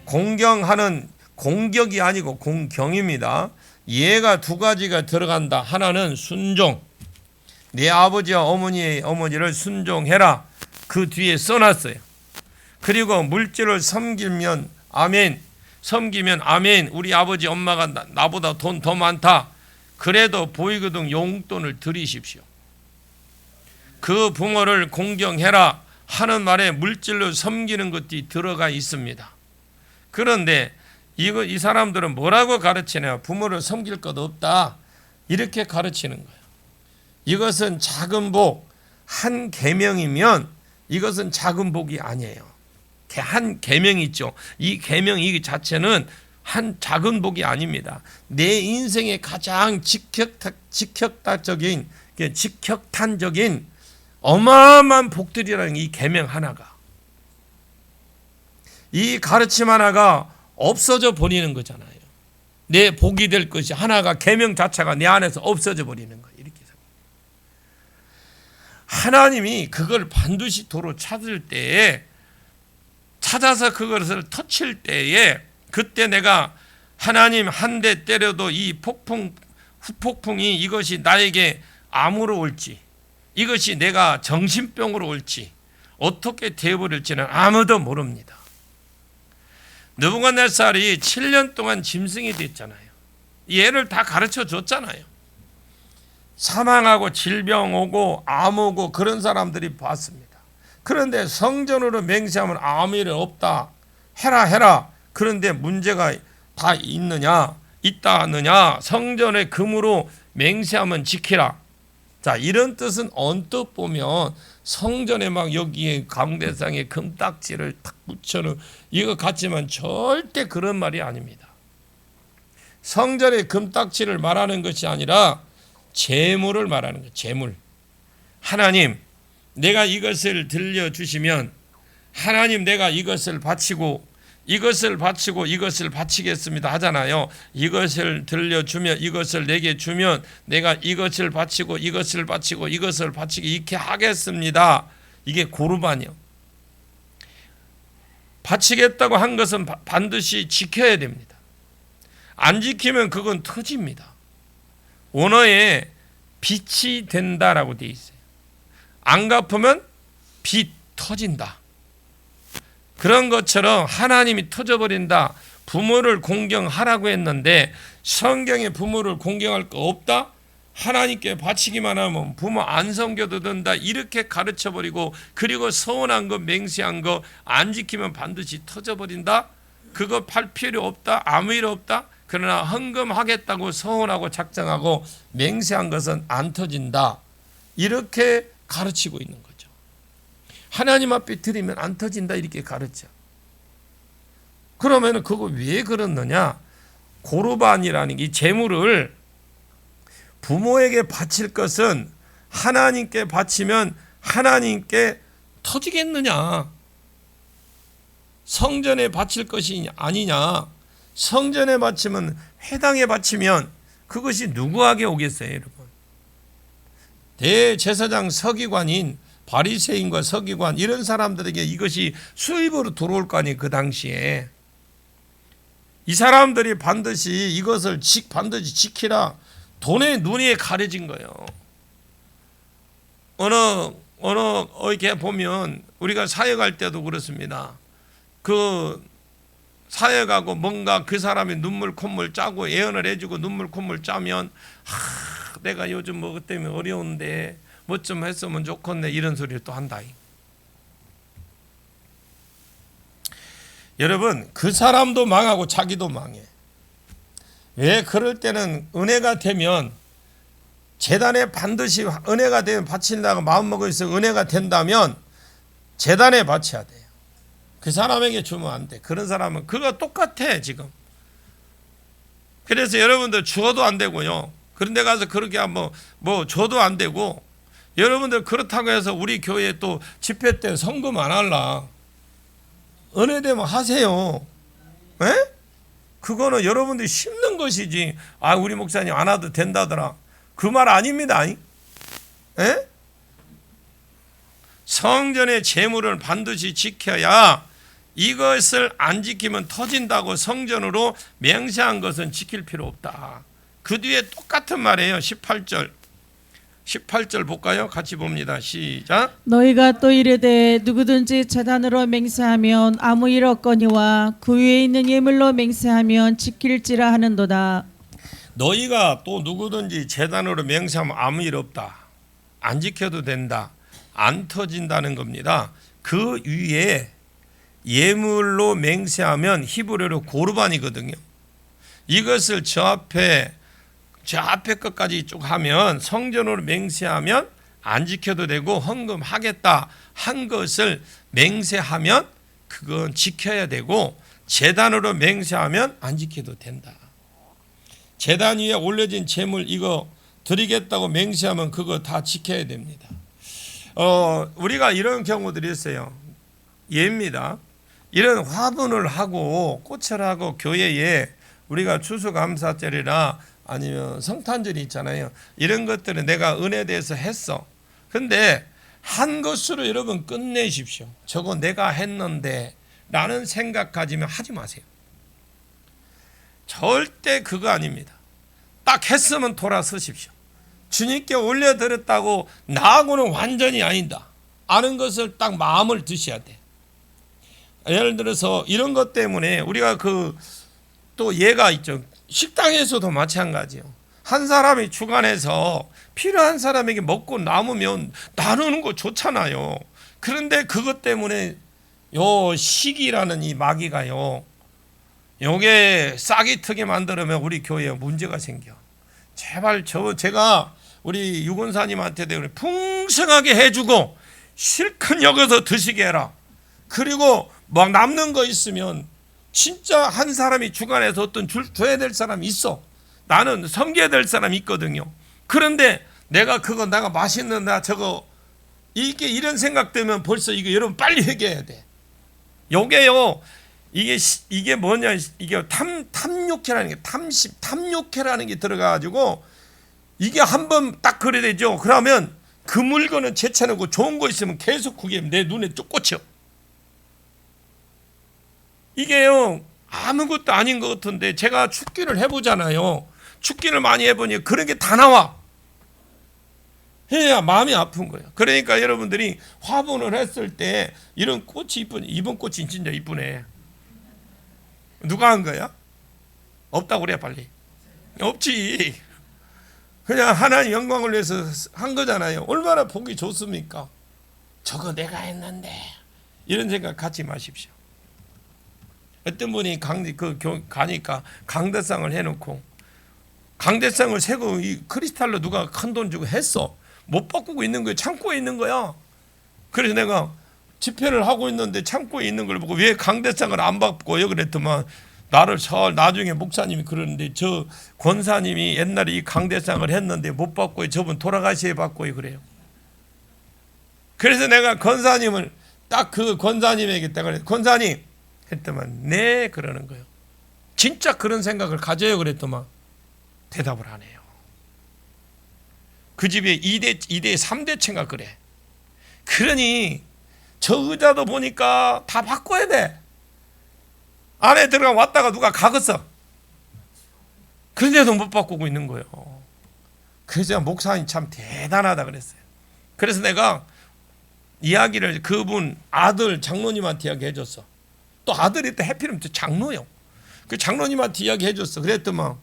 공경하는 공격이 아니고 공경입니다. 예가 두 가지가 들어간다. 하나는 순종. 내 아버지와 어머니를 순종해라. 그 뒤에 써놨어요. 그리고 물질을 섬기면 아멘, 섬기면 아멘. 우리 아버지 엄마가 나보다 돈 더 많다. 그래도 보이거든 용돈을 드리십시오. 그 부모를 공경해라 하는 말에 물질로 섬기는 것이 들어가 있습니다. 그런데 이 사람들은 뭐라고 가르치냐? 부모를 섬길 것 없다, 이렇게 가르치는 거예요. 이것은 작은 복, 한 계명이면 이것은 작은 복이 아니에요. 한 계명이 있죠. 이 계명 이 자체는 한 작은 복이 아닙니다. 내 인생의 가장 직격탄적인 어마어마한 복들이라는 이 계명 하나가, 이 가르침 하나가 없어져 버리는 거잖아요. 내 복이 될 것이 하나가, 계명 자체가 내 안에서 없어져 버리는 거예요. 이렇게 하나님이 그걸 반드시 도로 찾아서 그것을 터칠 때에, 그때 내가 하나님 한 대 때려도 이 후폭풍이 이것이 나에게 암으로 올지, 이것이 내가 정신병으로 올지, 어떻게 되어버릴지는 아무도 모릅니다. 느부갓네살이 7년 동안 짐승이 됐잖아요. 얘를 다 가르쳐 줬잖아요. 사망하고 질병 오고 암 오고 그런 사람들이 봤습니다. 그런데 성전으로 맹세하면 아무 일 없다, 해라. 그런데 문제가 다 있다 하느냐? 성전의 금으로 맹세하면 지키라. 자, 이런 뜻은 언뜻 보면 성전에 막 여기에 가운데상에 금딱지를 탁 붙여놓은 이거 같지만 절대 그런 말이 아닙니다. 성전의 금딱지를 말하는 것이 아니라 재물을 말하는 거예요. 재물. 하나님, 내가 이것을 들려주시면 하나님 내가 이것을 바치고 이것을 바치겠습니다 하잖아요. 이것을 들려주면 이것을 내게 주면 내가 이것을 바치고 이것을 바치기 이렇게 하겠습니다. 이게 고르반이요. 바치겠다고 한 것은 반드시 지켜야 됩니다. 안 지키면 그건 터집니다. 원어에 빚이 된다라고 되어 있어요. 안 갚으면 빚 터진다. 그런 것처럼 하나님이 터져버린다. 부모를 공경하라고 했는데 성경에 부모를 공경할 거 없다? 하나님께 바치기만 하면 부모 안 섬겨도 된다. 이렇게 가르쳐버리고 그리고 서운한 거 맹세한 거 안 지키면 반드시 터져버린다. 그거 팔 필요 없다. 아무 일 없다. 그러나 헌금하겠다고 서운하고 작정하고 맹세한 것은 안 터진다. 이렇게 가르치고 있는 거죠. 하나님 앞에 드리면 안 터진다 이렇게 가르쳐. 그러면 그거 왜 그렇느냐? 고르반이라는 이 재물을 부모에게 바칠 것은 하나님께 바치면 하나님께 터지겠느냐? 성전에 바칠 것이 아니냐? 성전에 바치면 회당에 바치면 그것이 누구에게 오겠어요, 여러분? 대제사장 서기관인 바리새인과 서기관 이런 사람들에게 이것이 수입으로 들어올 거 아니에요. 그 당시에 이 사람들이 반드시 이것을 반드시 지키라. 돈의 눈이 가려진 거예요. 이렇게 보면 우리가 사역할 때도 그렇습니다. 그 사역하고 뭔가 그 사람이 눈물 콧물 짜고 예언을 해주고 눈물 콧물 짜면 내가 요즘 뭐 그 때문에 어려운데 뭐 좀 했으면 좋겠네 이런 소리를 또 한다. 여러분 그 사람도 망하고 자기도 망해. 왜 그럴 때는 은혜가 되면 제단에 반드시 은혜가 되면 바친다고 마음먹고 있어. 은혜가 된다면 제단에 바쳐야 돼요. 그 사람에게 주면 안 돼. 그런 사람은 그거 똑같아 지금. 그래서 여러분들 주어도 안 되고요. 그런 데 가서 그렇게 하면 뭐 줘도 안 되고 여러분들 그렇다고 해서 우리 교회 또 집회 때 성금 안 할라. 은혜 되면 하세요. 에? 그거는 여러분들이 심는 것이지. 아 우리 목사님 안 와도 된다더라. 그 말 아닙니다. 에? 성전의 재물을 반드시 지켜야 이것을 안 지키면 터진다고 성전으로 맹세한 것은 지킬 필요 없다. 그 뒤에 똑같은 말이에요. 18절 볼까요? 같이 봅니다. 시작. 너희가 또 이르되 누구든지 제단으로 맹세하면 아무 일 없거니와 그 위에 있는 예물로 맹세하면 지킬지라 하는도다. 너희가 또 누구든지 제단으로 맹세하면 아무 일 없다. 안 지켜도 된다. 안 터진다는 겁니다. 그 위에 예물로 맹세하면 히브리어로 고르반이거든요. 이것을 저 앞에 것까지 쭉 하면 성전으로 맹세하면 안 지켜도 되고 헌금하겠다 한 것을 맹세하면 그건 지켜야 되고 제단으로 맹세하면 안 지켜도 된다. 제단 위에 올려진 재물 이거 드리겠다고 맹세하면 그거 다 지켜야 됩니다. 우리가 이런 경우들이 있어요. 예입니다. 이런 화분을 하고 꽃을 하고 교회에 우리가 추수감사절이나 아니면 성탄절이 있잖아요. 이런 것들은 내가 은혜에 대해서 했어. 근데 한 것으로 여러분 끝내십시오. 저거 내가 했는데 라는 생각하지면 하지 마세요. 절대 그거 아닙니다. 딱 했으면 돌아서십시오. 주님께 올려드렸다고 나하고는 완전히 아니다. 아는 것을 딱 마음을 드셔야 돼. 예를 들어서 이런 것 때문에 우리가 또 예가 있죠. 식당에서도 마찬가지예요. 한 사람이 주관해서 필요한 사람에게 먹고 남으면 나누는 거 좋잖아요. 그런데 그것 때문에 요 시기라는 이 마귀가요. 요게 싹이 트게 만들면 우리 교회에 문제가 생겨. 제발 제가 우리 유권사님한테도 풍성하게 해주고 실컷 여겨서 드시게 해라. 그리고 막 남는 거 있으면 진짜 한 사람이 주관해서 어떤 줘야 될 사람이 있어. 나는 섬겨야 될 사람이 있거든요. 그런데 내가 맛있는 나 저거 이게 이런 생각 되면 벌써 이거 여러분 빨리 회개해야 돼. 요게요. 이게 뭐냐? 이게 탐욕해라는 게 탐욕해라는 게 들어가가지고 이게 한번 딱 그래 되죠. 그러면 그 물건은 제쳐놓고 좋은 거 있으면 계속 그게 내 눈에 쭉 꽂혀. 이게요 아무것도 아닌 것 같은데 제가 축기를 해보잖아요. 축기를 많이 해보니 그런 게 다 나와. 해야 마음이 아픈 거예요. 그러니까 여러분들이 화분을 했을 때 이런 꽃이 이번 꽃이 진짜 이쁘네. 누가 한 거야? 없다고 그래 빨리. 없지. 그냥 하나님 영광을 위해서 한 거잖아요. 얼마나 보기 좋습니까? 저거 내가 했는데 이런 생각 갖지 마십시오. 어떤 분이 가니까 강대상을 해놓고 강대상을 세고 이 크리스탈로 누가 큰 돈 주고 했어. 못 바꾸고 있는 거야. 창고에 있는 거야. 그래서 내가 집회를 하고 있는데 창고에 있는 걸 보고 왜 강대상을 안 바꿔요? 그랬더만 나를 나중에 목사님이 그러는데 저 권사님이 옛날에 이 강대상을 했는데 못 바꿔요. 저분 돌아가시에 바꿔요. 그래요. 그래서 내가 권사님을 딱 그 권사님에게 딱 그래. 권사님 했더만 네 그러는 거예요. 진짜 그런 생각을 가져요. 그랬더만 대답을 안 해요. 그 집에 2대 3대째가 그래. 그러니 저 의자도 보니까 다 바꿔야 돼. 안에 들어가 왔다가 누가 가겠어. 그런데도 못 바꾸고 있는 거예요. 그래서 목사님 참 대단하다 그랬어요. 그래서 내가 이야기를 그분 아들 장로님한테 이야기해줬어. 또 아들이 또 해피는 또 장로요. 그 장로님한테 이야기해줬어. 그랬더만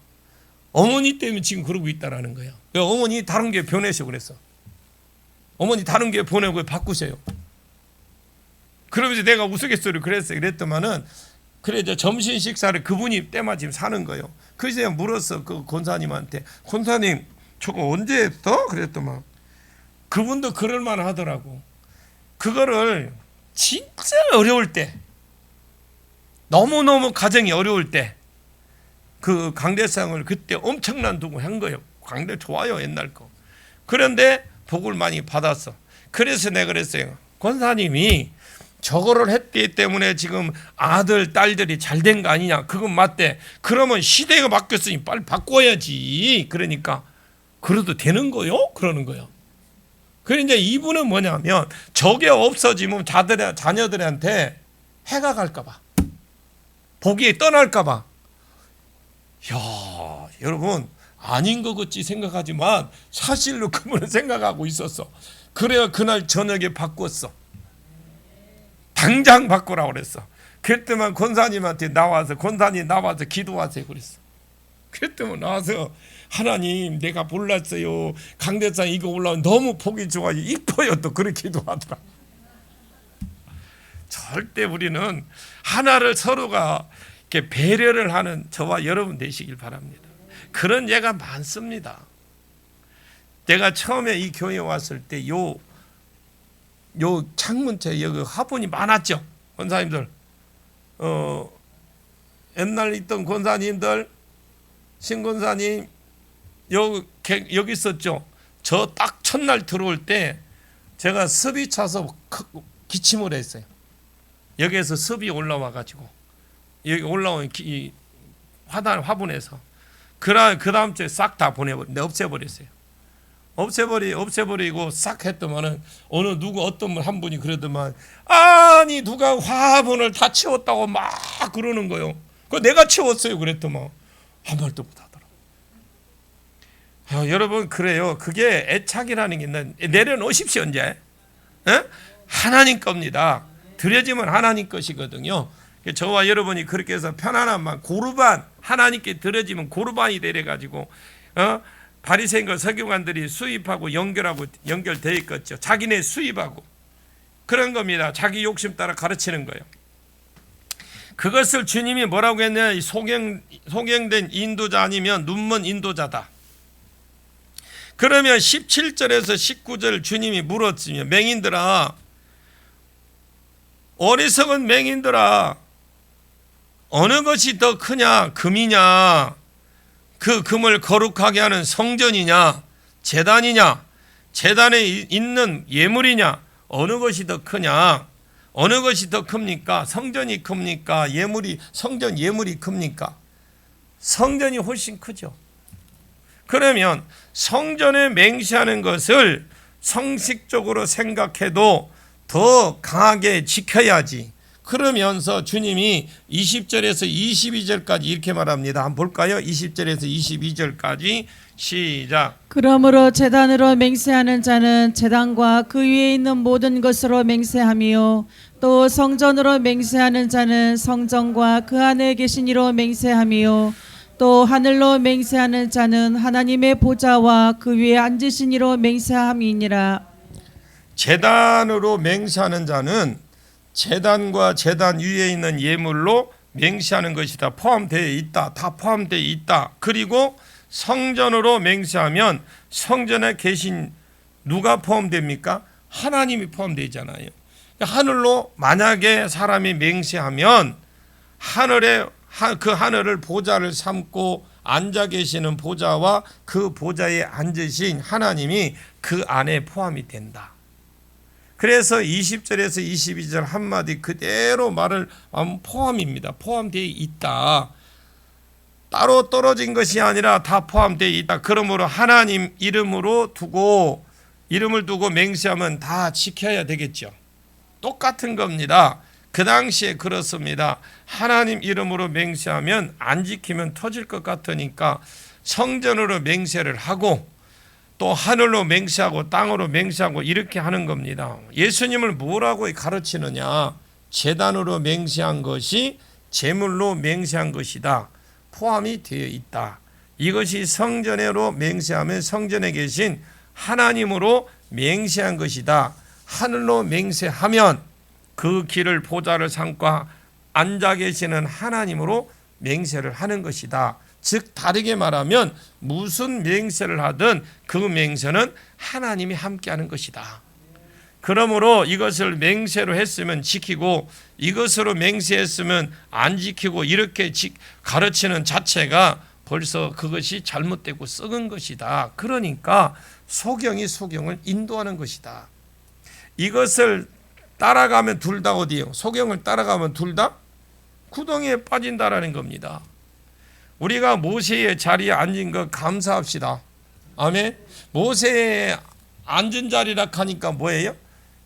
어머니 때문에 지금 그러고 있다라는 거예요. 어머니 다른 게 보내셔 그랬어. 어머니 다른 게 보내고 바꾸세요. 그러면서 내가 우스갯소리를 그랬어요. 그랬더만은 그래 저 점심 식사를 그분이 때마침 사는 거예요. 그래서 내가 물었어 그 권사님한테. 권사님 저거 언제 했어? 그랬더만 그분도 그럴만 하더라고. 그거를 진짜 어려울 때 너무너무 가정이 어려울 때 그 강대상을 그때 엄청난 도구 한 거예요. 강대 좋아요 옛날 거. 그런데 복을 많이 받았어. 그래서 내가 그랬어요. 권사님이 저거를 했기 때문에 지금 아들 딸들이 잘 된 거 아니냐. 그건 맞대. 그러면 시대가 바뀌었으니 빨리 바꿔야지. 그러니까 그래도 되는 거요? 그러는 거예요. 그런데 이분은 뭐냐면 저게 없어지면 자녀들한테 해가 갈까 봐. 복이 떠날까 봐. 야, 여러분 아닌 것 같이 생각하지만 사실로 그분은 생각하고 있었어. 그래야 그날 저녁에 바꿨어. 당장 바꾸라고 그랬어. 그랬더만 권사님한테 권사님 나와서 기도하세요 그랬어. 그랬더만 나와서 하나님 내가 몰랐어요. 강대상 이거 올라오면 너무 보기 좋아요. 이뻐요. 또 그렇게 기도하더라. 절대 우리는 하나를 서로가 이렇게 배려를 하는 저와 여러분 되시길 바랍니다. 그런 예가 많습니다. 내가 처음에 이 교회에 왔을 때 요 창문째 여기 화분이 많았죠. 권사님들 옛날 있던 권사님들 신권사님 여기 있었죠. 저 딱 첫날 들어올 때 제가 습이 차서 기침을 했어요. 여기에서 습이 올라와 가지고 여기 올라온 화분에서 그 다음 주에 싹 다 없애버렸어요. 없애버리고 싹 했더만은 어떤 한 분이 그러더만 아니 누가 화분을 다 치웠다고 막 그러는 거요. 그거 내가 치웠어요. 그랬더만 한 말도 못하더라고. 여러분 그래요. 그게 애착이라는 게 있는 내려놓으십시오 이제. 하나님 겁니다. 드려지면 하나님 것이거든요. 저와 여러분이 그렇게 해서 편안함만 고르반 하나님께 드려지면 고르반이 되래가지고 바리새인과 서기관들이 수입하고 연결되어 있겠죠. 자기네 수입하고 그런 겁니다. 자기 욕심 따라 가르치는 거예요. 그것을 주님이 뭐라고 했냐? 소경된 인도자 아니면 눈먼 인도자다. 그러면 17절에서 19절 주님이 물었으며 맹인들아, 어리석은 맹인들아, 어느 것이 더 크냐? 금이냐? 그 금을 거룩하게 하는 성전이냐? 제단이냐? 제단에 있는 예물이냐? 어느 것이 더 크냐? 어느 것이 더 큽니까? 성전이 큽니까? 성전 예물이 큽니까? 성전이 훨씬 크죠. 그러면 성전에 맹세하는 것을 성식적으로 생각해도 더 강하게 지켜야지. 그러면서 주님이 20절에서 22절까지 이렇게 말합니다. 한번 볼까요? 20절에서 22절까지 시작. 그러므로 제단으로 맹세하는 자는 제단과 그 위에 있는 모든 것으로 맹세하며 또 성전으로 맹세하는 자는 성전과 그 안에 계신 이로 맹세하며 또 하늘로 맹세하는 자는 하나님의 보좌와 그 위에 앉으신 이로 맹세함이니라. 제단으로 맹세하는 자는 제단과 제단 위에 있는 예물로 맹세하는 것이 다 포함되어 있다. 다 포함되어 있다. 그리고 성전으로 맹세하면 성전에 계신 누가 포함됩니까? 하나님이 포함되잖아요. 하늘로 만약에 사람이 맹세하면 그 하늘을 보좌를 삼고 앉아 계시는 보좌와 그 보좌에 앉으신 하나님이 그 안에 포함이 된다. 그래서 20절에서 22절 한마디 그대로 말을 하면 포함입니다. 포함되어 있다. 따로 떨어진 것이 아니라 다 포함되어 있다. 그러므로 하나님 이름을 두고 맹세하면 다 지켜야 되겠죠. 똑같은 겁니다. 그 당시에 그렇습니다. 하나님 이름으로 맹세하면 안 지키면 터질 것 같으니까 성전으로 맹세를 하고 또 하늘로 맹세하고 땅으로 맹세하고 이렇게 하는 겁니다. 예수님을 뭐라고 가르치느냐? 제단으로 맹세한 것이 제물로 맹세한 것이다. 포함이 되어 있다. 이것이 성전으로 맹세하면 성전에 계신 하나님으로 맹세한 것이다. 하늘로 맹세하면 그 길을 보좌를 삼고 앉아 계시는 하나님으로 맹세를 하는 것이다. 즉 다르게 말하면 무슨 맹세를 하든 그 맹세는 하나님이 함께하는 것이다. 그러므로 이것을 맹세로 했으면 지키고 이것으로 맹세했으면 안 지키고 이렇게 가르치는 자체가 벌써 그것이 잘못되고 썩은 것이다. 그러니까 소경을 인도하는 것이다. 이것을 따라가면 둘 다 어디예요? 소경을 따라가면 둘 다 구덩이에 빠진다라는 겁니다. 우리가 모세의 자리에 앉은 것 감사합시다. 아멘. 모세의 앉은 자리라 하니까 뭐예요?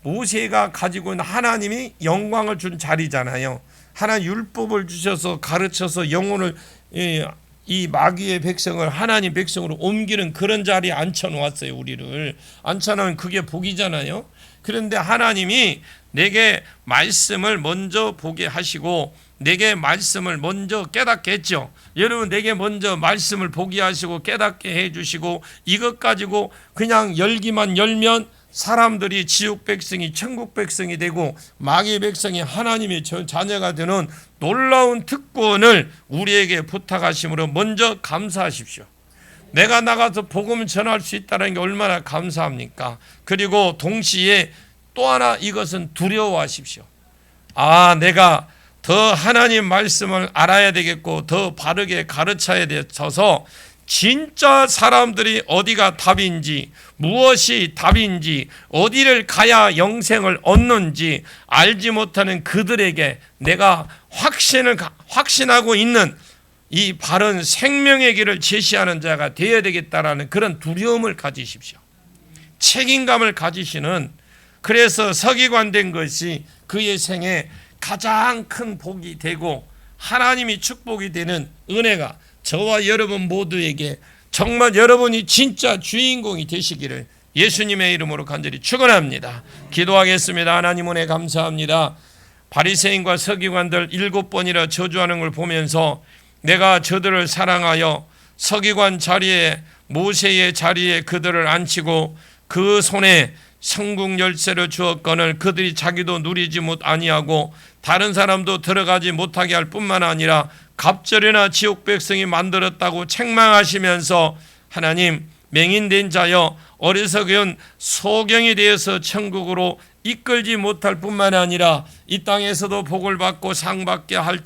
모세가 가지고 있는 하나님이 영광을 준 자리잖아요. 하나님 율법을 주셔서 가르쳐서 영혼을 이 마귀의 백성을 하나님 백성으로 옮기는 그런 자리에 앉혀놓았어요. 우리를 앉혀놓으면 그게 복이잖아요. 그런데 하나님이 내게 말씀을 먼저 보게 하시고 내게 말씀을 먼저 깨닫게 했죠. 여러분 내게 먼저 말씀을 보게 하시고 깨닫게 해주시고 이것 가지고 그냥 열기만 열면 사람들이 지옥 백성이 천국 백성이 되고 마귀 백성이 하나님의 자녀가 되는 놀라운 특권을 우리에게 부탁하심으로 먼저 감사하십시오. 내가 나가서 복음을 전할 수 있다는 게 얼마나 감사합니까? 그리고 동시에 또 하나 이것은 두려워하십시오. 내가 더 하나님 말씀을 알아야 되겠고 더 바르게 가르쳐야 되어서 진짜 사람들이 어디가 답인지 무엇이 답인지 어디를 가야 영생을 얻는지 알지 못하는 그들에게 내가 확신하고 있는 이 바른 생명의 길을 제시하는 자가 되어야 되겠다라는 그런 두려움을 가지십시오. 책임감을 가지시는 그래서 서기관 된 것이 그의 생에 가장 큰 복이 되고 하나님이 축복이 되는 은혜가 저와 여러분 모두에게 정말 여러분이 진짜 주인공이 되시기를 예수님의 이름으로 간절히 축원합니다. 기도하겠습니다. 하나님 은혜 감사합니다. 바리새인과 서기관들 7번이나 저주하는 걸 보면서 내가 저들을 사랑하여 서기관 자리에 모세의 자리에 그들을 앉히고 그 손에 성국 열쇠를 주었거늘 그들이 자기도 누리지 아니하고 다른 사람도 들어가지 못하게 할 뿐만 아니라 갑절이나 지옥 백성이 만들었다고 책망하시면서 하나님 맹인된 자여 어리석은 소경이 되어서 천국으로 이끌지 못할 뿐만 아니라 이 땅에서도 복을 받고 상 받게 할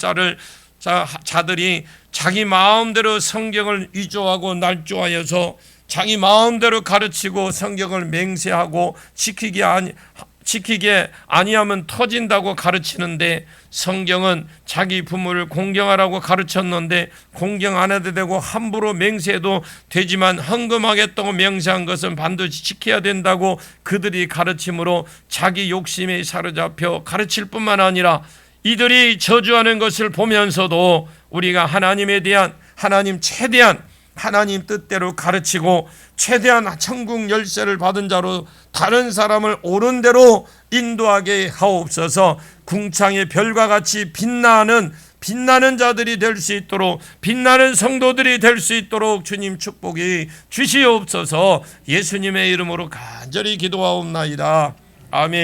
자들이 자기 마음대로 성경을 위조하고 날조하여서 자기 마음대로 가르치고 성경을 맹세하고 지키게 아니하면 터진다고 가르치는데, 성경은 자기 부모를 공경하라고 가르쳤는데 공경 안 해도 되고 함부로 맹세해도 되지만 헌금하겠다고 맹세한 것은 반드시 지켜야 된다고 그들이 가르침으로 자기 욕심에 사로잡혀 가르칠 뿐만 아니라, 이들이 저주하는 것을 보면서도 우리가 하나님에 대한, 하나님 최대한 하나님 뜻대로 가르치고 최대한 천국 열쇠를 받은 자로 다른 사람을 옳은 대로 인도하게 하옵소서. 궁창의 별과 같이 빛나는 자들이 될 수 있도록, 빛나는 성도들이 될 수 있도록 주님 축복이 주시옵소서. 예수님의 이름으로 간절히 기도하옵나이다. 아멘.